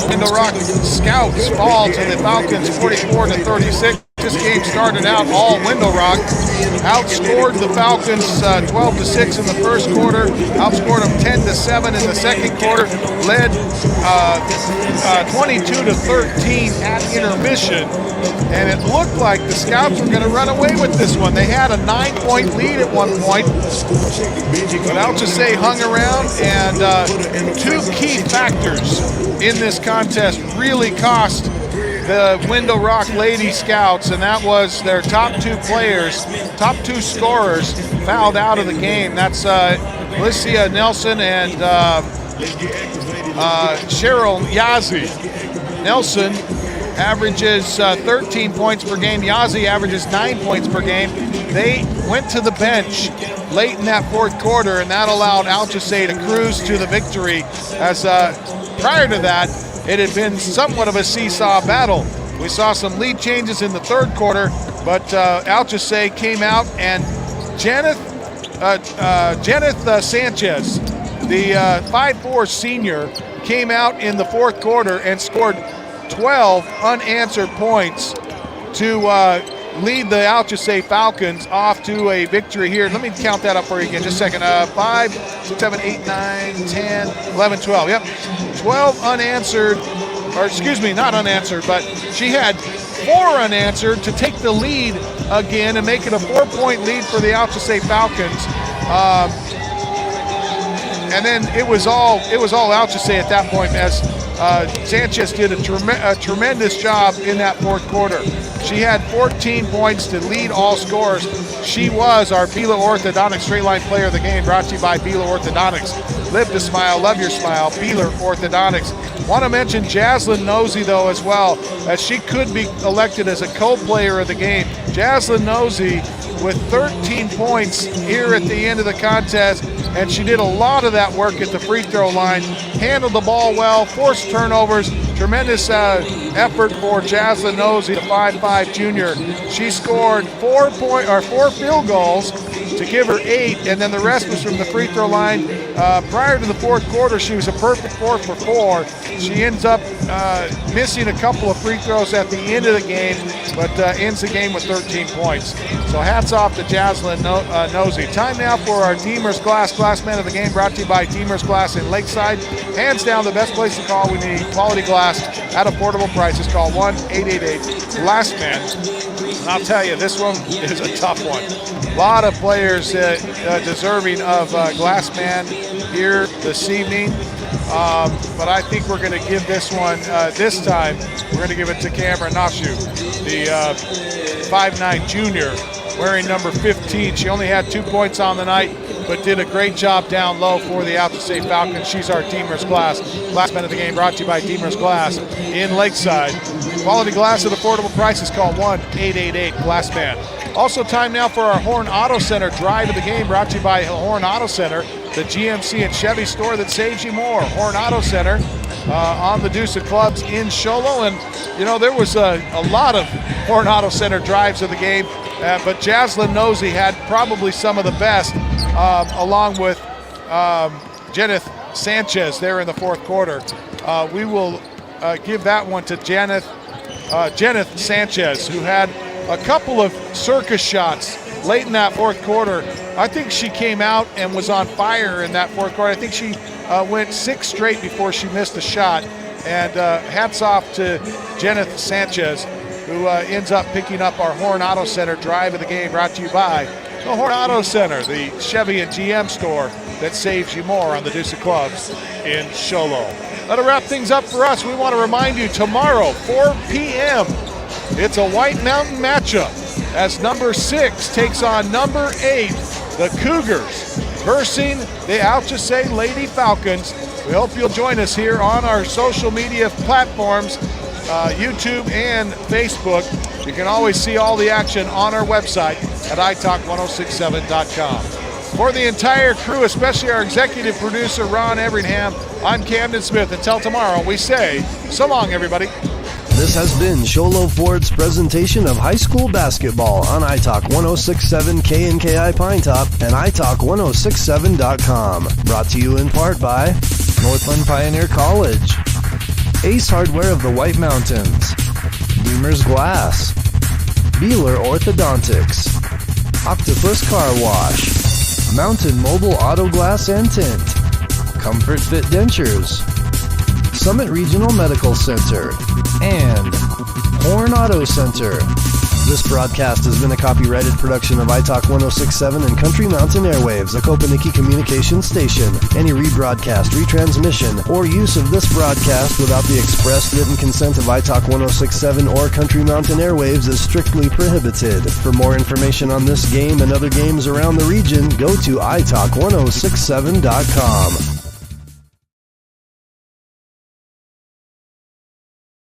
Window Rock Scouts fall to the Falcons 44-36. This game started out all Window Rock. Outscored the Falcons 12-6 in the first quarter. Outscored them 10-7 in the second quarter. Led 22-13 at intermission. And it looked like the Scouts were going to run away with this one. They had a 9-point lead at one point. But Alchesay hung around, and 2 key factors in this contest really cost the Window Rock Lady Scouts, and that was their top 2 players, top 2 scorers fouled out of the game. That's Alicia Nelson and Cheryl Yazzie. Nelson averages 13 points per game. Yazzie averages 9 points per game. They went to the bench late in that fourth quarter, and that allowed Alchesay to cruise to the victory, as prior to that, it had been somewhat of a seesaw battle. We saw some lead changes in the third quarter, but Alchesay came out, and Janeth Sanchez, the 5'4" senior, came out in the fourth quarter and scored 12 unanswered points to lead the Alchesay Falcons off to a victory here. Let me count that up for you again, just a second. 5, 7, 8, 9, 10, 11, 12. Yep, 12 unanswered, or excuse me, not unanswered, but she had 4 unanswered to take the lead again and make it a 4-point lead for the Alchesay Falcons. And then it was all Alchesay at that point, as Sanchez did a tremendous job in that fourth quarter. She had 14 points to lead all scorers. She was our Bila Orthodontics Straight Line Player of the Game, brought to you by Bila Orthodontics. Live to smile, love your smile, Bila Orthodontics. Want to mention Jaslyn Nosey, though, as well, as she could be elected as a co-player of the game. Jaslyn Nosey with 13 points here at the end of the contest, and she did a lot of that work at the free throw line, handled the ball well, forced turnovers, tremendous effort for Jaslyn Nosey, the 5'5" junior. She scored 4 field goals to give her 8, and then the rest was from the free throw line. Prior to the fourth quarter, she was a perfect 4 for 4. She ends up missing a couple of free throws at the end of the game, but ends the game with 13 points. So hats off to Jaslyn Nosey. Time now for our Deemer's Glass Man of the Game, brought to you by Deemer's Glass in Lakeside. Hands down, the best place to call when you need quality glass at affordable prices. Call 1-888-GLASSMAN. And I'll tell you, this one is a tough one. A lot of players deserving of Glassman here this evening. But I think we're going to give this one, this time, we're going to give it to Cameron Nashu, the 5'9" junior, wearing number 15. She only had 2 points on the night, but did a great job down low for the Alchesay Falcons. She's our Deemer's Glassman of the Game, brought to you by Deemer's Glass in Lakeside. Quality glass at affordable prices. Call 1-888-GLASSMAN. Also time now for our Horn Auto Center Drive of the Game, brought to you by Horn Auto Center, the GMC and Chevy store that saves you more. Horn Auto Center on the Deuce of Clubs in Show Low. And, you know, there was a lot of Horn Auto Center drives of the game, but Jaslyn Nosey had probably some of the best, along with Jeneth Sanchez there in the fourth quarter. We will give that one to Jeneth Sanchez, who had a couple of circus shots late in that fourth quarter. I think she came out and was on fire in that fourth quarter. I think she went 6 straight before she missed a shot. And hats off to Jeneth Sanchez, who ends up picking up our Horn Auto Center Drive of the Game, brought to you by the Horn Auto Center, the Chevy and GM store that saves you more on the Deuce of Clubs in Show Low. That'll wrap things up for us. We want to remind you, tomorrow, 4 p.m., it's a White Mountain matchup as number 6 takes on number 8, the Cougars, versing the Alchesay Lady Falcons. We hope you'll join us here on our social media platforms, YouTube and Facebook. You can always see all the action on our website at italk1067.com. For the entire crew, especially our executive producer, Ron Everingham, I'm Camden Smith. Until tomorrow, we say, so long, everybody. This has been Sholo Ford's presentation of high school basketball on iTalk 1067 KNKI Pinetop and iTalk1067.com. Brought to you in part by Northland Pioneer College, Ace Hardware of the White Mountains, Deemer's Glass, Beeler Orthodontics, Octopus Car Wash, Mountain Mobile Auto Glass and Tint, Comfort Fit Dentures, Summit Regional Medical Center, and Horn Auto Center. This broadcast has been a copyrighted production of iTalk 1067 and Country Mountain Airwaves, a Kopaniki communications station. Any rebroadcast, retransmission, or use of this broadcast without the express written consent of iTalk 1067 or Country Mountain Airwaves is strictly prohibited. For more information on this game and other games around the region, go to italk1067.com.